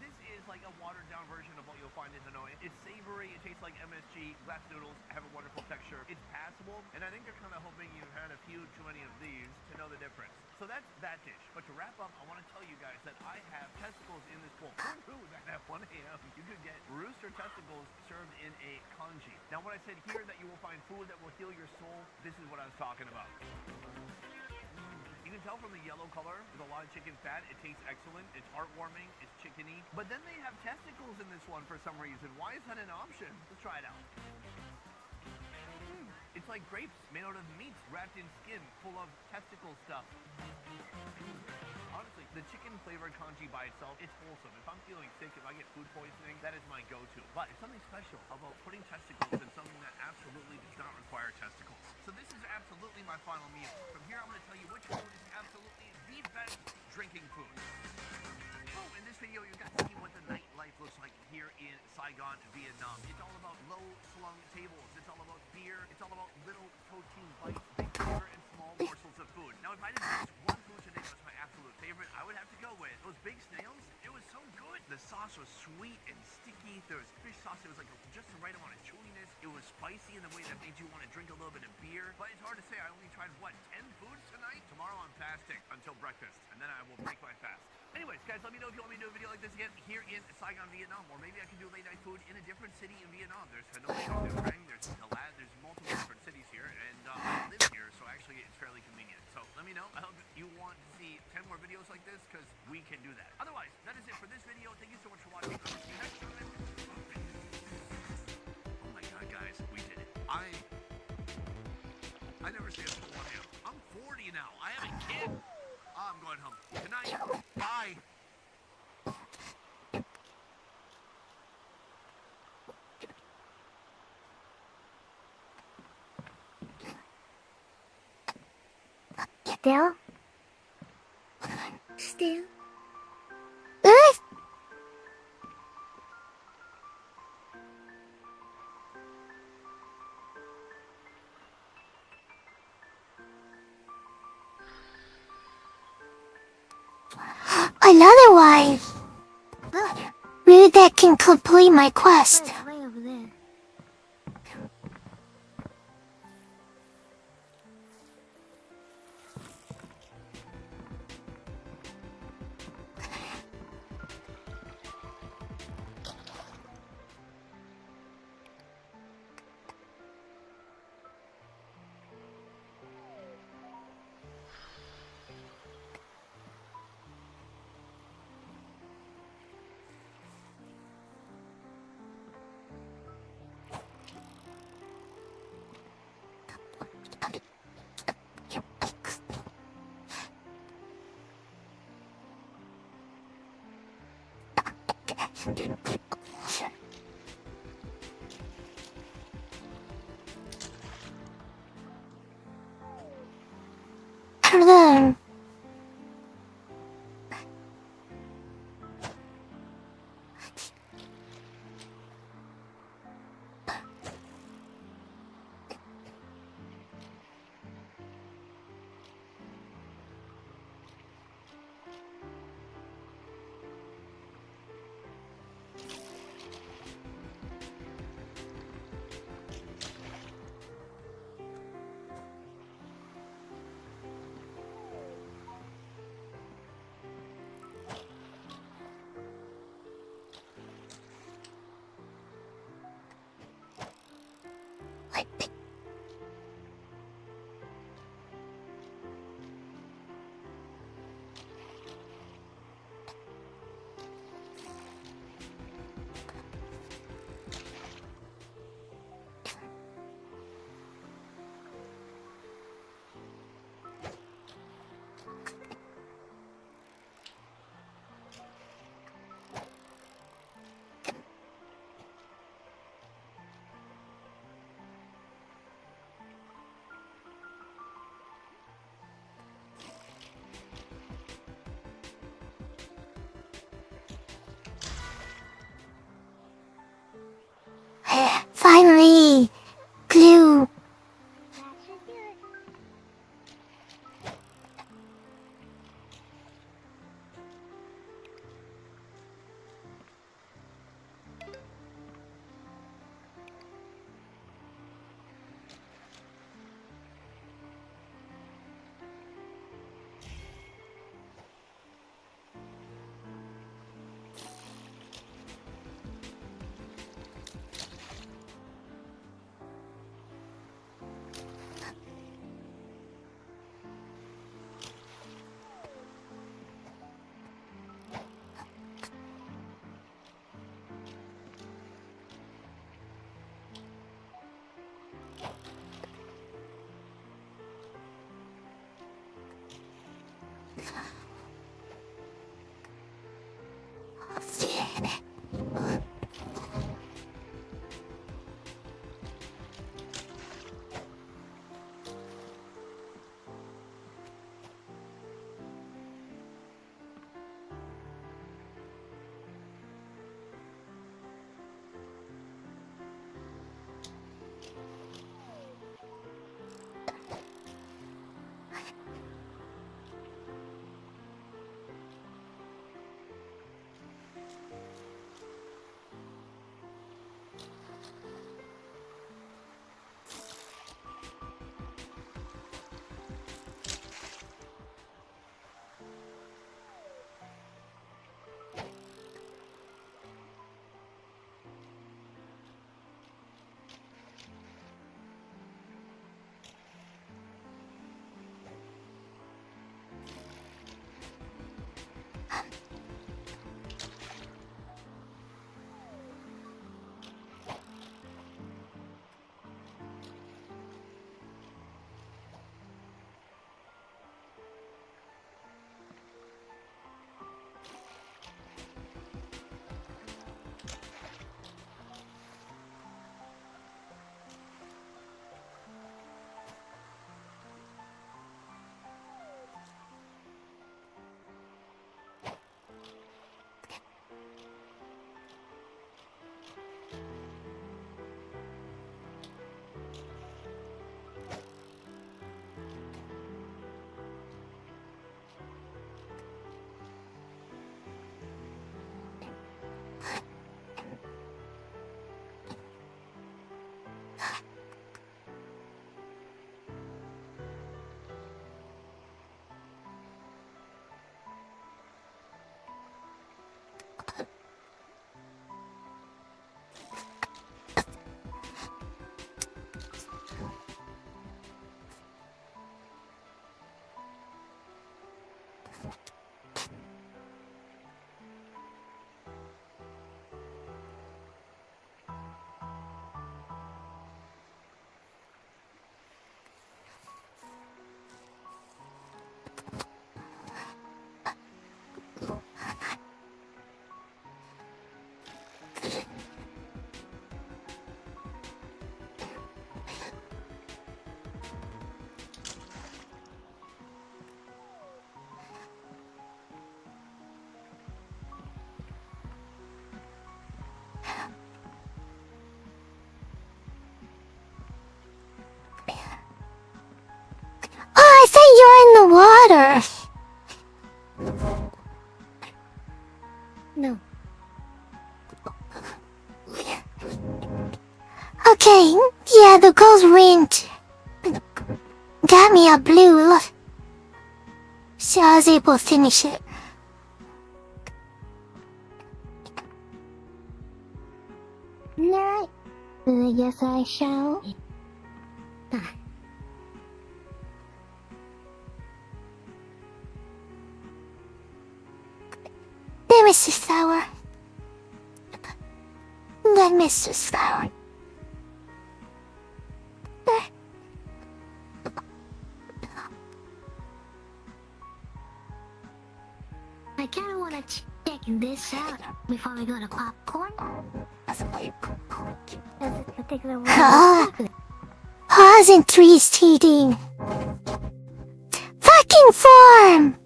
This is like a watered down version of what you'll find in Hanoi. It's savory, it tastes like MSG, glass noodles have a wonderful texture. It's passable, and I think they're kind of hoping you've had a few too many of these to know the difference. So that's that dish. But to wrap up, I want to tell you guys that I have testicles in this bowl. Who knew that at 1 a.m. you could get rooster testicles served in a congee? Now when I said here that you will find food that will heal your soul, this is what I was talking about. You can tell from the yellow color, with a lot of chicken fat, it tastes excellent, it's heartwarming, it's chickeny. But then they have testicles in this one for some reason. Why is that an option? Let's try it out. It's like grapes made out of meat, wrapped in skin, full of testicle stuff. Honestly, the chicken flavored congee by itself, it's wholesome. If I'm feeling sick, if I get food poisoning, that is my go-to. But it's something special about putting testicles in something that absolutely does not require testicles. So this is absolutely my final meal. From here, I'm going to tell you which food is absolutely the best drinking food. Oh, in this video, you got to see what the nightlife looks like here in Saigon, Vietnam. It's all about low-slung tables. It's all about beer. It's all about little protein bites, big flavor, and small morsels of food. Now, if I did choose one food today that was my absolute favorite, I would have to go with those big snails. It was so good. The sauce was sweet and sticky. There was fish sauce. It was like just the right amount of chewiness. It was spicy in the way that made you want to drink a little bit of beer. But it's hard to say. I only tried, 10 foods tonight? Tomorrow I'm fasting until breakfast, and then I will break my fast. Anyways, guys, let me know if you want me to do a video like this again here in Saigon, Vietnam, or maybe I can do late night food in a different city in Vietnam. There's Hanoi, there's Nha Trang, there's Dalat, there's multiple different cities here, and I live here, so actually it's fairly convenient. So let me know. I hope you want to see 10 more videos like this, because we can do that. Otherwise, that is it for this video. Thank you so much for watching. I will see you next time. Oh my god, guys, we did it. I never say this for 1 a.m. I'm 40 now. I have a kid. I'm going home. Good night. Bye. Still? Still? Another one. Maybe that can complete my quest. Way over there. Hello. Finally! Glue! Oh, I think you're in the water! No. Okay, yeah, the ghost wind got me a blue look. So I was able to finish it. Alright. I guess I shall. There, Mr. Flower. Let Mr. Flower. There. I kinda wanna check this out before we go to popcorn. There's this particular one. Pause in trees cheating. Fucking farm!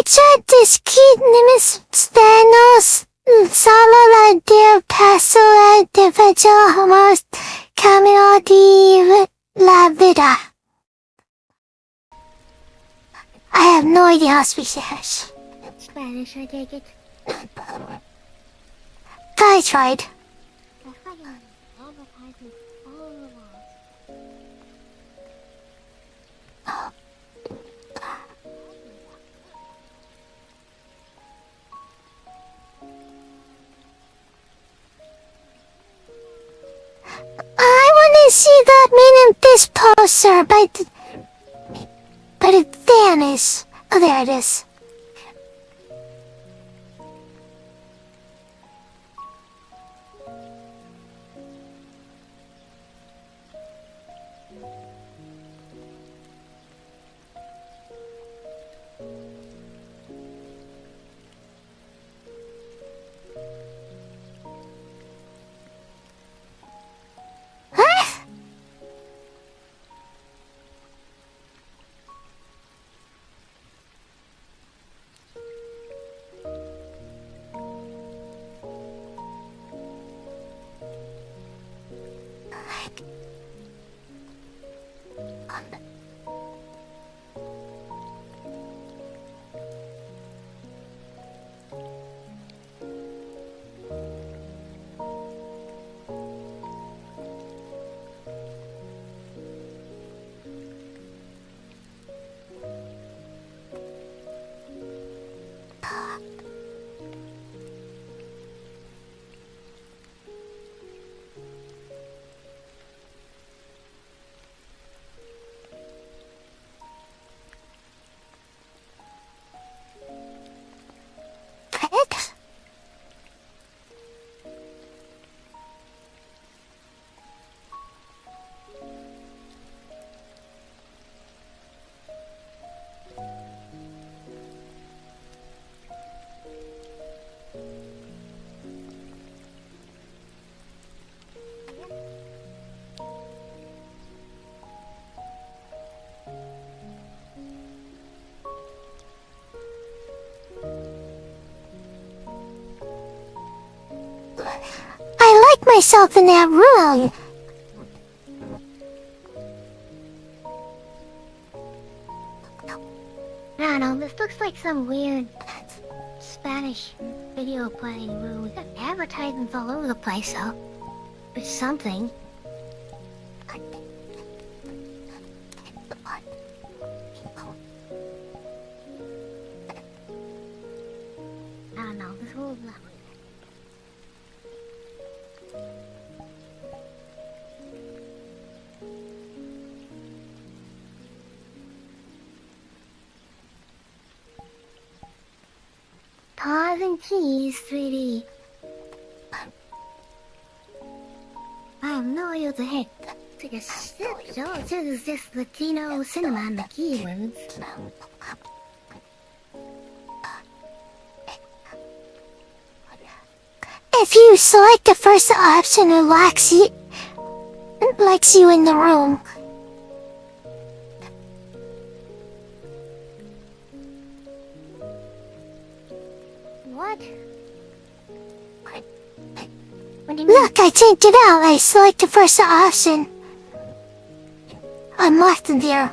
this kid name is Stanos. Solo la dir paso de vejamos camino de la vida. I have no idea how to speak Spanish. Spanish, I take it. I tried. Advertisements all over the walls. I want to see the meaning of this poster, but it vanished. Oh, there it is. Huh? Pet? I like myself in that room. I don't know, this looks like some weird Spanish video playing room. We got advertisements all over the place, though. It's something. I don't know, this whole... Paws and cheese 3D. I have no idea what the heck. It's like a shit show. It says it's just Latino cinema on the keywords. If you select the first option, it locks you in the room. What? What do you mean? Look, I changed it out. I select the first option. I'm locked in there.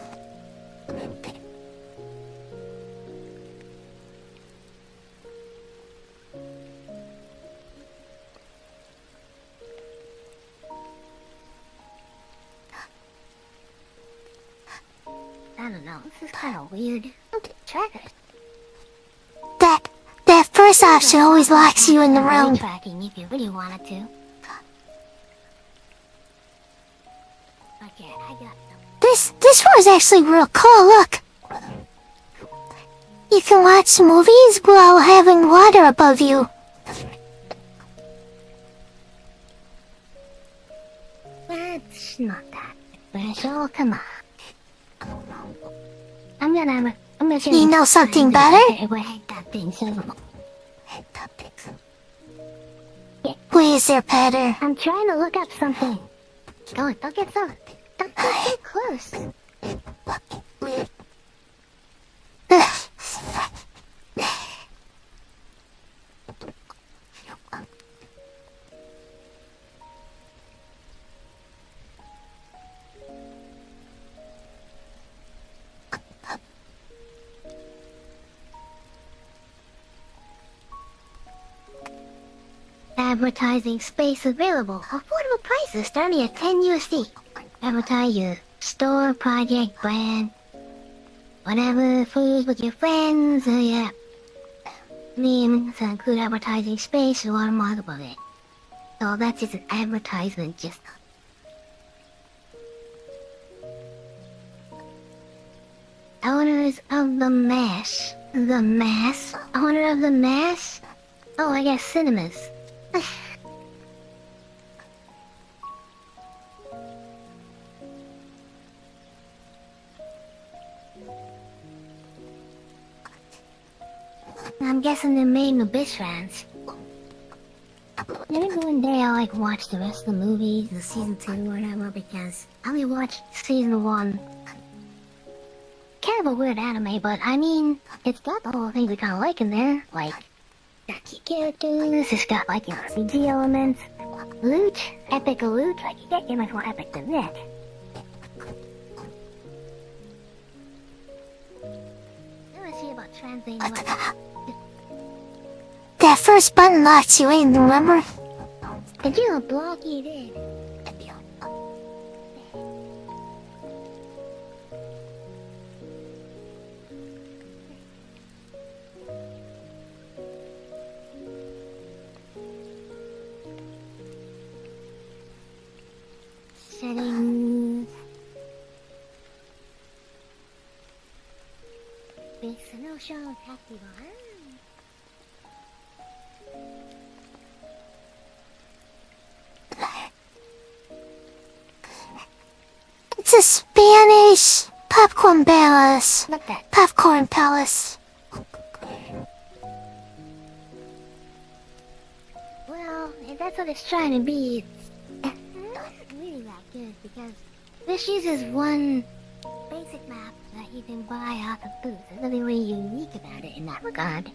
I don't know. This is kind of weird. Try it. That first option always locks you in the room. Tracking if you really wanted to. Okay, I got them. This was actually real cool. Look, you can watch movies while having water above you. That's not that special. Come on. I'm gonna show You know something better? That thing says. Where's their patter? I'm trying to look up something. Don't get so close. advertising space available. Affordable prices starting at 10 USD. Advertise your store, project, brand, whatever, food with your friends, yeah. Names include advertising space or watermark above it. So that's just an advertisement, just... Owners of the Mash. The Mass? Owner of the Mass? Oh, I guess cinemas. I'm guessing they're made in Abyss fans. Maybe one day I'll watch the rest of the movies, the season 2 or whatever, because I only watched season 1. Kind of a weird anime, but I mean, it's got the whole things we kinda like in there, like, got key characters, it's got RPG elements, loot, epic loot, you can't get much more epic than that. Let me see about translating what... That first button locked you in, remember? Did you block you did? Settings. Base no show active on. It's a Spanish popcorn palace. Look that. Popcorn palace. Well, if that's what it's trying to be, it's not really that good because this uses one basic map that you can buy off the booth. There's nothing really unique about it in that regard.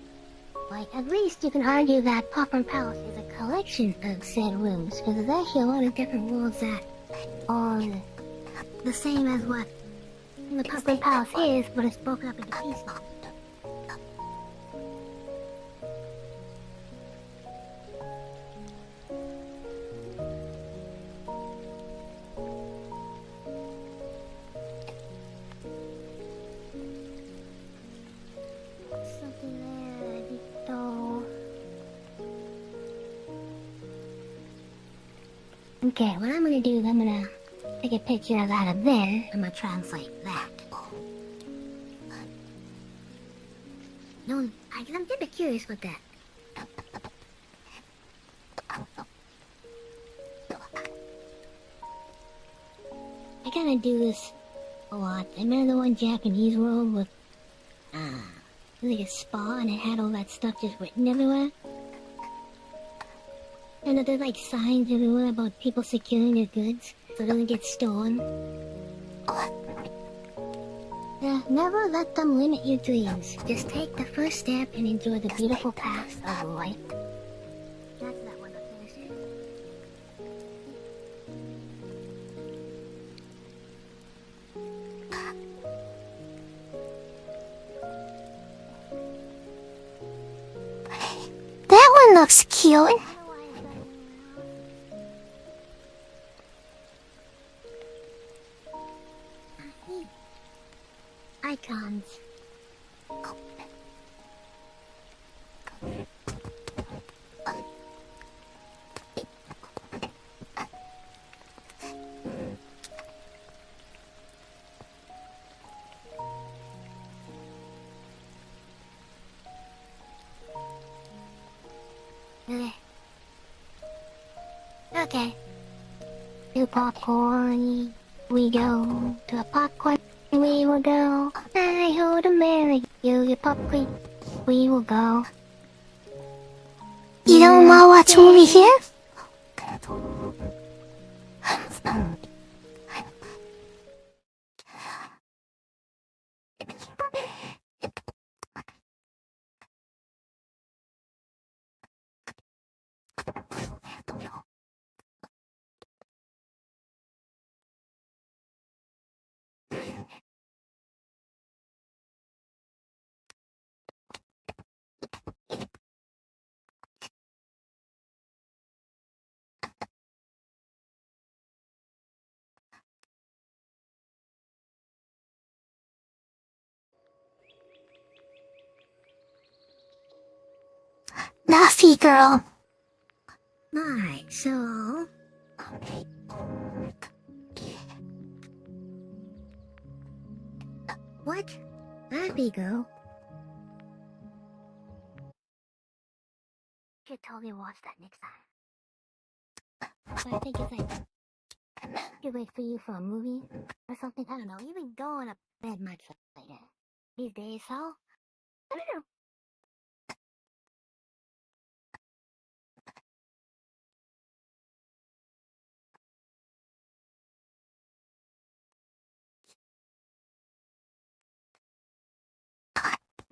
At least you can argue that Popcorn Palace is a collection of said rooms, because there's actually a lot of different worlds that are the same as what the Popcorn Palace is, but it's broken up into pieces. Something there, dito. Okay, what I'm gonna do is I'm gonna take a picture of that of there. I'm gonna translate that. No, I'm a bit curious with that. I kinda do this a lot. I remember the one Japanese world with, like a spa and it had all that stuff just written everywhere. And that there's signs everywhere about people securing their goods so it doesn't get stolen. Yeah, never let them limit your dreams. Just take the first step and enjoy the beautiful path of life. That's that one up there, sir. That one looks cute. Icons. Okay. To popcorn we go. To a popcorn we will go. I hold a Mary, you popcorn we will go. You don't wanna watch a movie here? Naffy girl. Alright, so... What? Happy girl? Should totally watch that next time. But I think it's like... Good wait for you for a movie or something. I don't know. You've been going to bed much later these days, so... I don't know.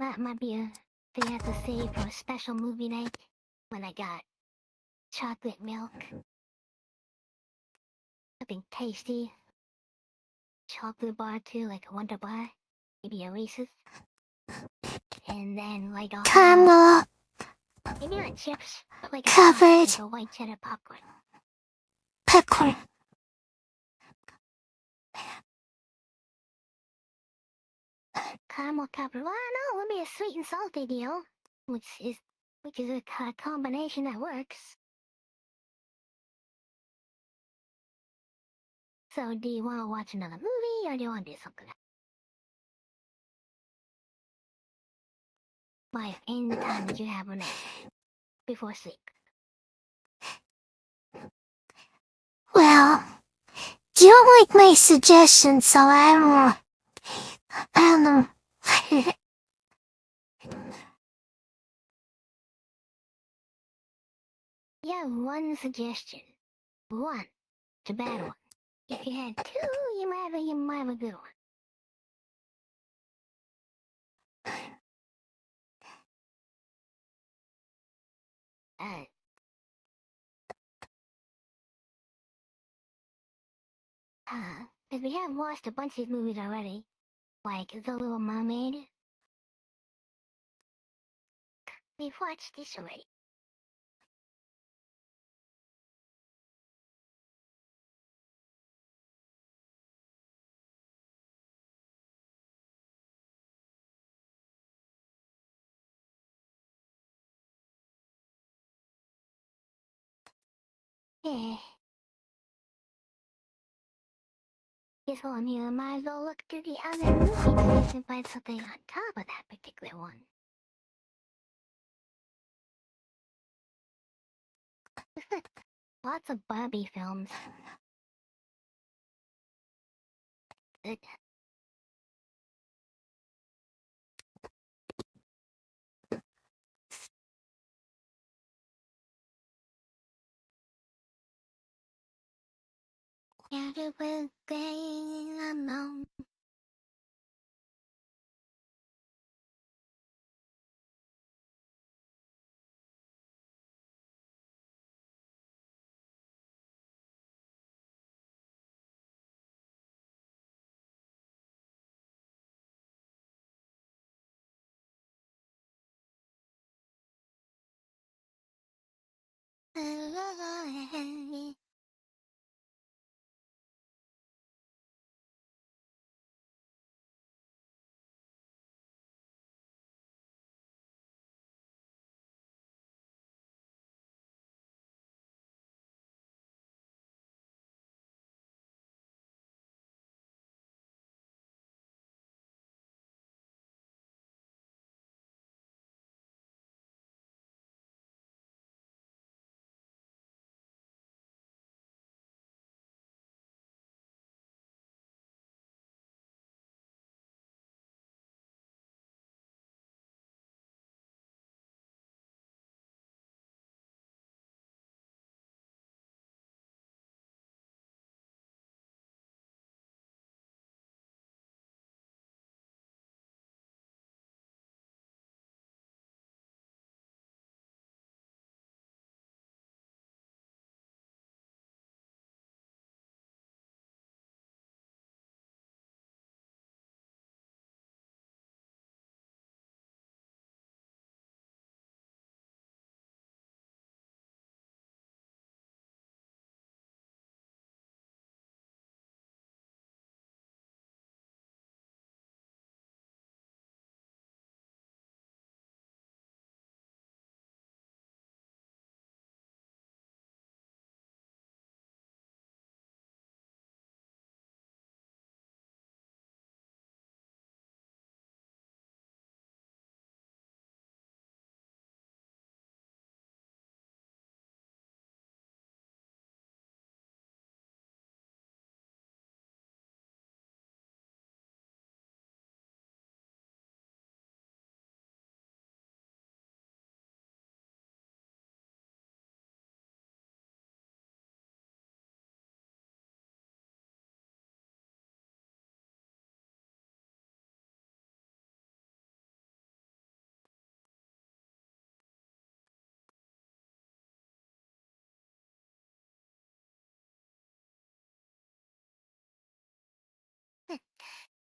That might be a thing I have to save for a special movie night when I got chocolate milk. Something tasty. Chocolate bar too, like a Wonder Bar. Maybe a Reese's. And then like a Camera maybe not chips, but like covered like a white cheddar popcorn. popcorn. Caramel covered. Well, no, it'll be a sweet and salty deal, which is a combination that works. So, do you want to watch another movie, or do you want to do something else? By any time that you have on before sleep. Well, you don't like my suggestion, so I don't know. You have one suggestion. One. It's a bad one. If you had two, you might have a good one. Because we have watched a bunch of movies already, like The Little Mermaid. We've watched this already. Yeah. Guess while I'm here, I might as well look through the other movies and find something on top of that particular one. Lots of Barbie films. Good. Yeah, it will be unknown.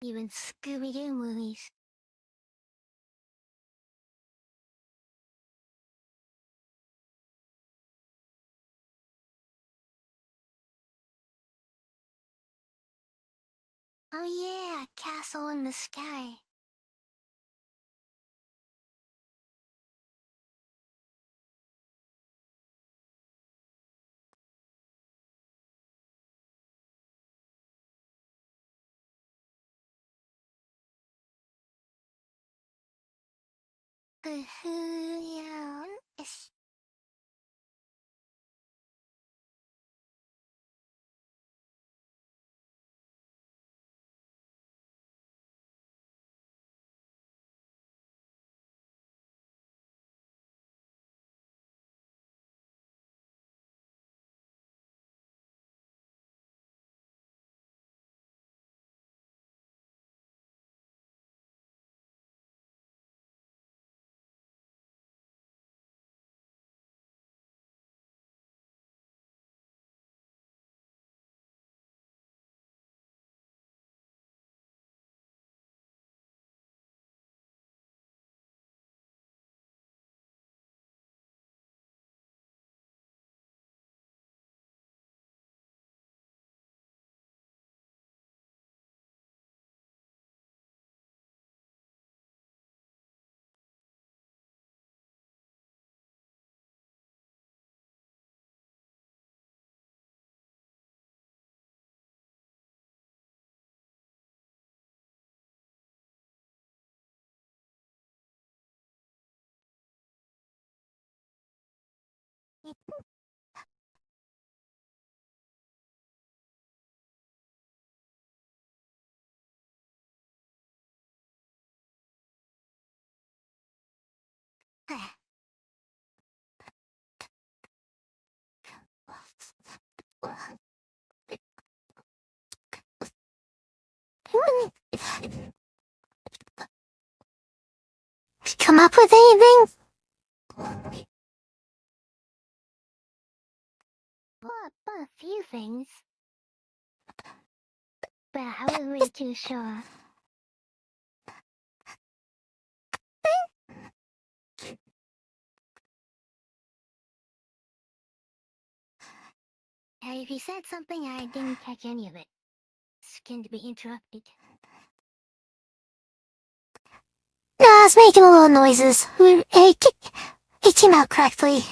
Even Scooby-Doo movies. Oh yeah, Castle in the Sky. Yeah, it's come up with anything? But a few things. But I wasn't really too sure. If you said something, I didn't catch any of it. Skin to be interrupted. No, I was making a little noises. It came out correctly.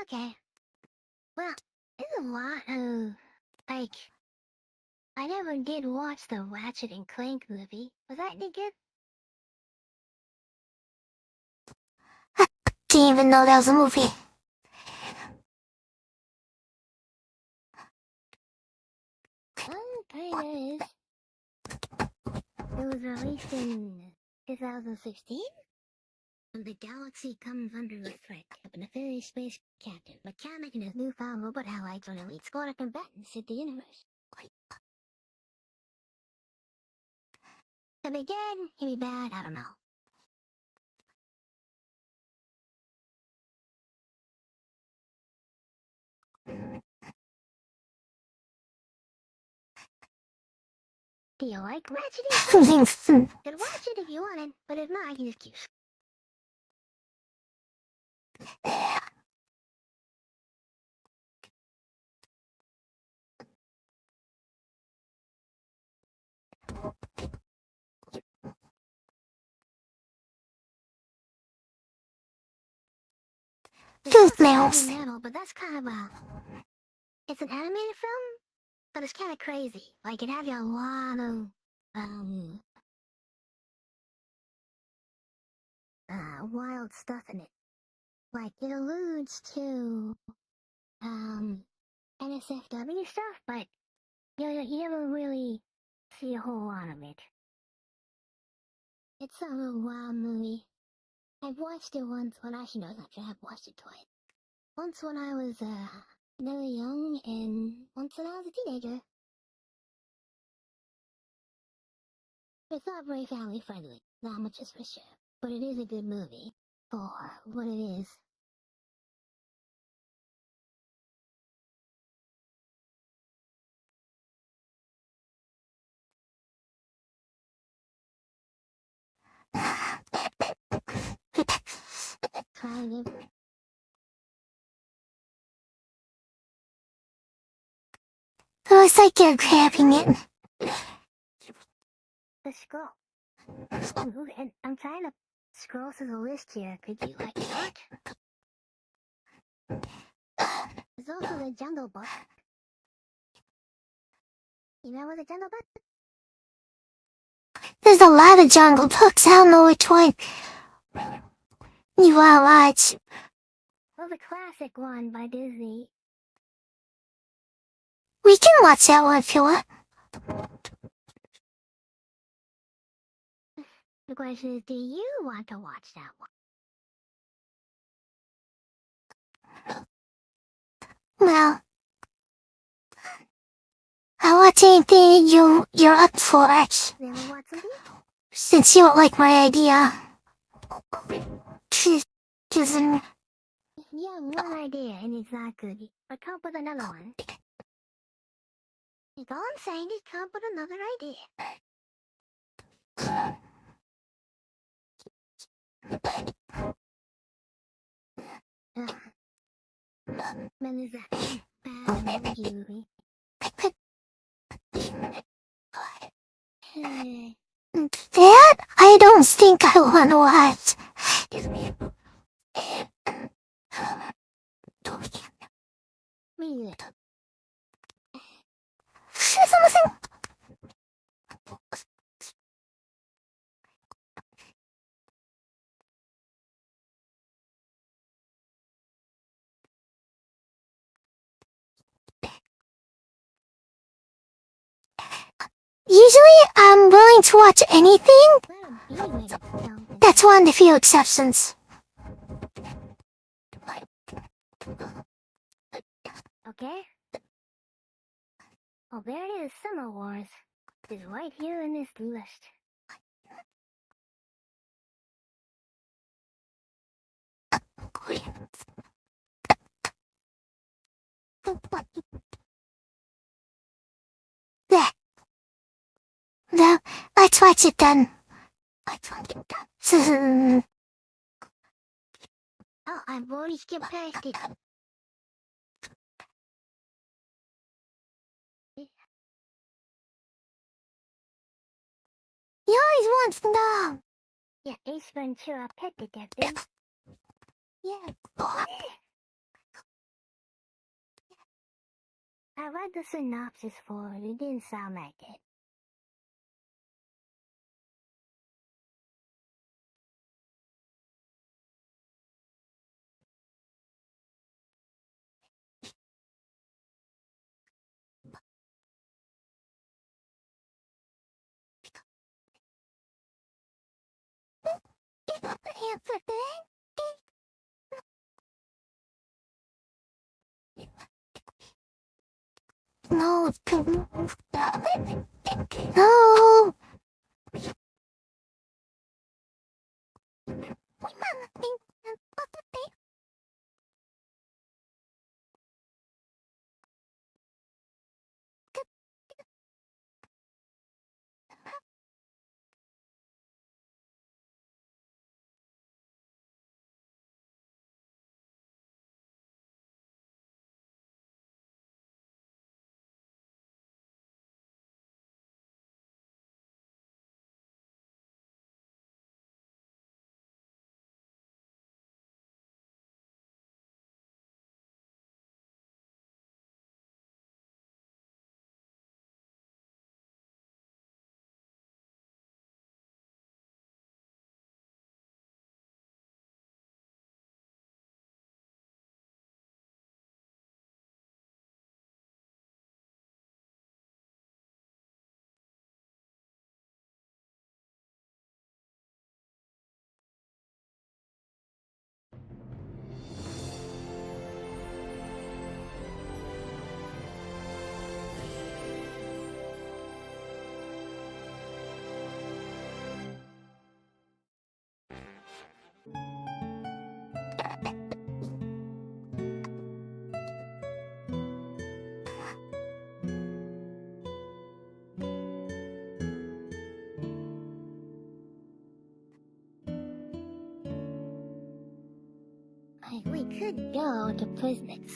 Okay. Well, there's a lot of, like, I never did watch the Ratchet and Clank movie. Was that any good? Didn't even know that was a movie. Well, kinda is. It was released in 2016? When the galaxy comes under the threat of an nefarious space captain, mechanic and his newfound robot allies on elite squad of combatants in the universe. He'll be good, he'll be bad, I don't know. Do you like Ratchet and Clank? You could watch it if you wanted, but if not, I can just keep. Tooth nails. Metal, but that's kind of a. It's an animated film, but it's kind of crazy. Like it has a lot of wild stuff in it. Like it alludes to NSFW stuff, but you never really see a whole lot of it. It's a real wild movie. I've watched it once when actually no, not sure I've watched it twice. Once when I was very young, and once when I was a teenager. It's not very family friendly, that much is for sure. But it is a good movie for what it is. Kind of. Looks like you're grabbing it. The scroll. Ooh, and I'm trying to scroll through the list here. Could you, like, look? There's also the Jungle Book. You remember the Jungle Book? There's a lot of Jungle Books. I don't know which one you want to watch. Well, the classic one by Disney. We can watch that one if you want. The question is, do you want to watch that one? Well, I'll watch anything you're up for, You ever watch something? since you don't like my idea. Just, Yeah, one idea, and it's not good. But come up with another one. Like, all I'm saying is come up with another idea. Man, is that bad movie? that I don't think I want to watch. Me either. すいません。Usually, I'm willing to watch anything. Well, anyway, so, That's one of the few exceptions. okay? Oh, there it is, Summer Wars. It's right here in this list. There. Now, let's watch it then. Oh, I've already skipped past it. You always want to know. Yeah, Ace Ventura Pet Detective. Yeah. I read the synopsis for it. It didn't sound like it. No. No. could go to prison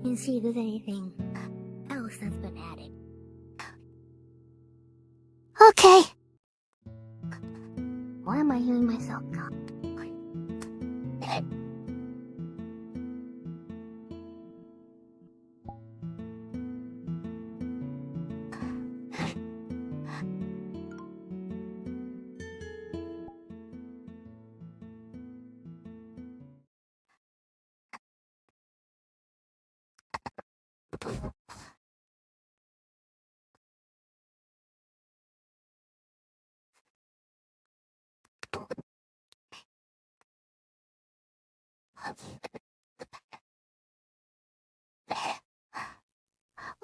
and see if there's anything else that's been added. Okay. Why am I hearing myself talk?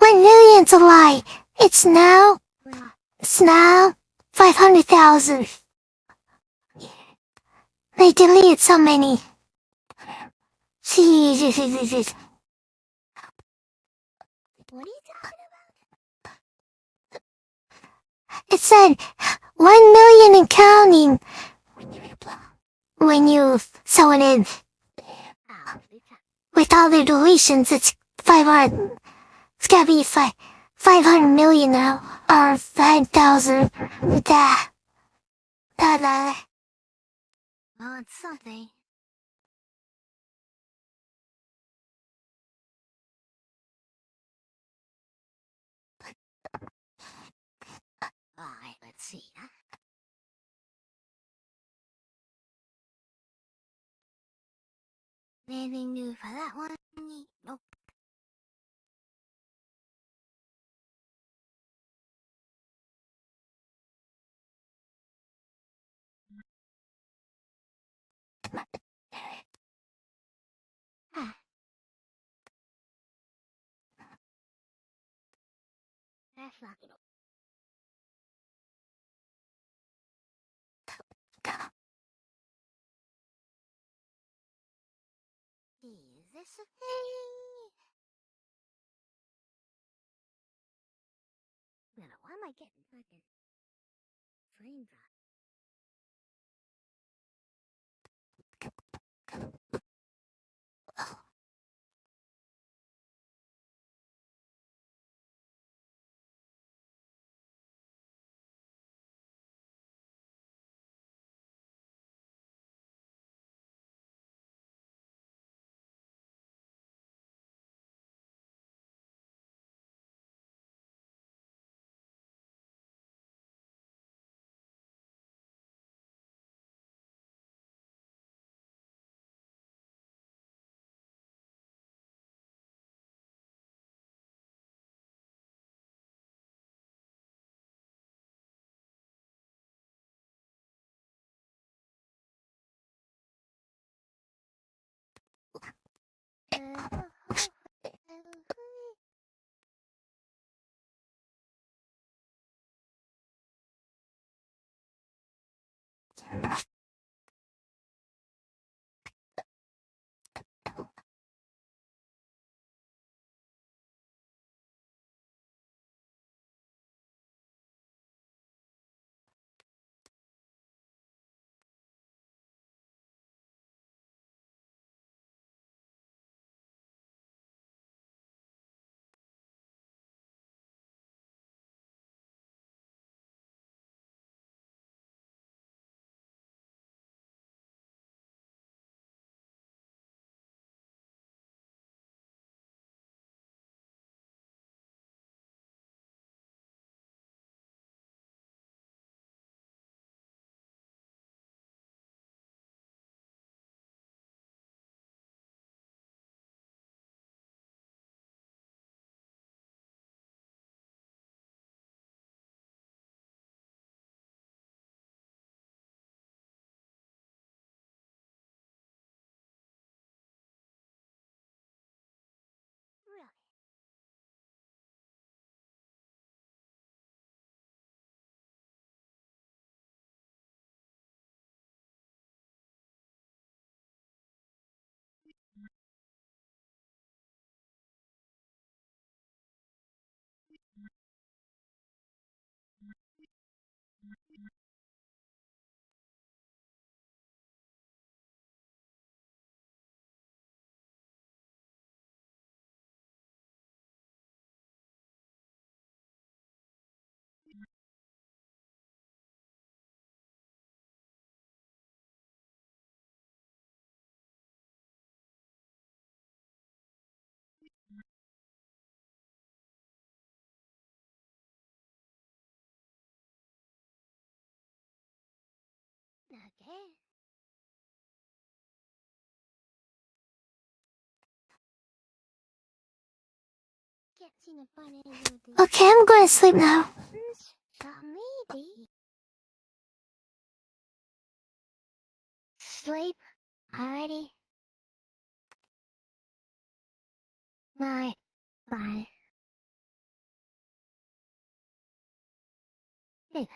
$1 million's a lie. It's now 500,000. They deleted so many. Jesus. What are you talking It said 1 million and counting when you sew it in. about? With all the deletions, it's 500. It's gotta be 500 million now. Or 5,000. Da. Well, it's something. Alright, let's see. Anything new for that one? Nope. Ah. That's not gonna. Is this a thing? Why am I getting fucking frame drop? Can't seem to find any of these. Okay, I'm going to sleep now. Maybe. Sleep already? Night. Bye. Hey,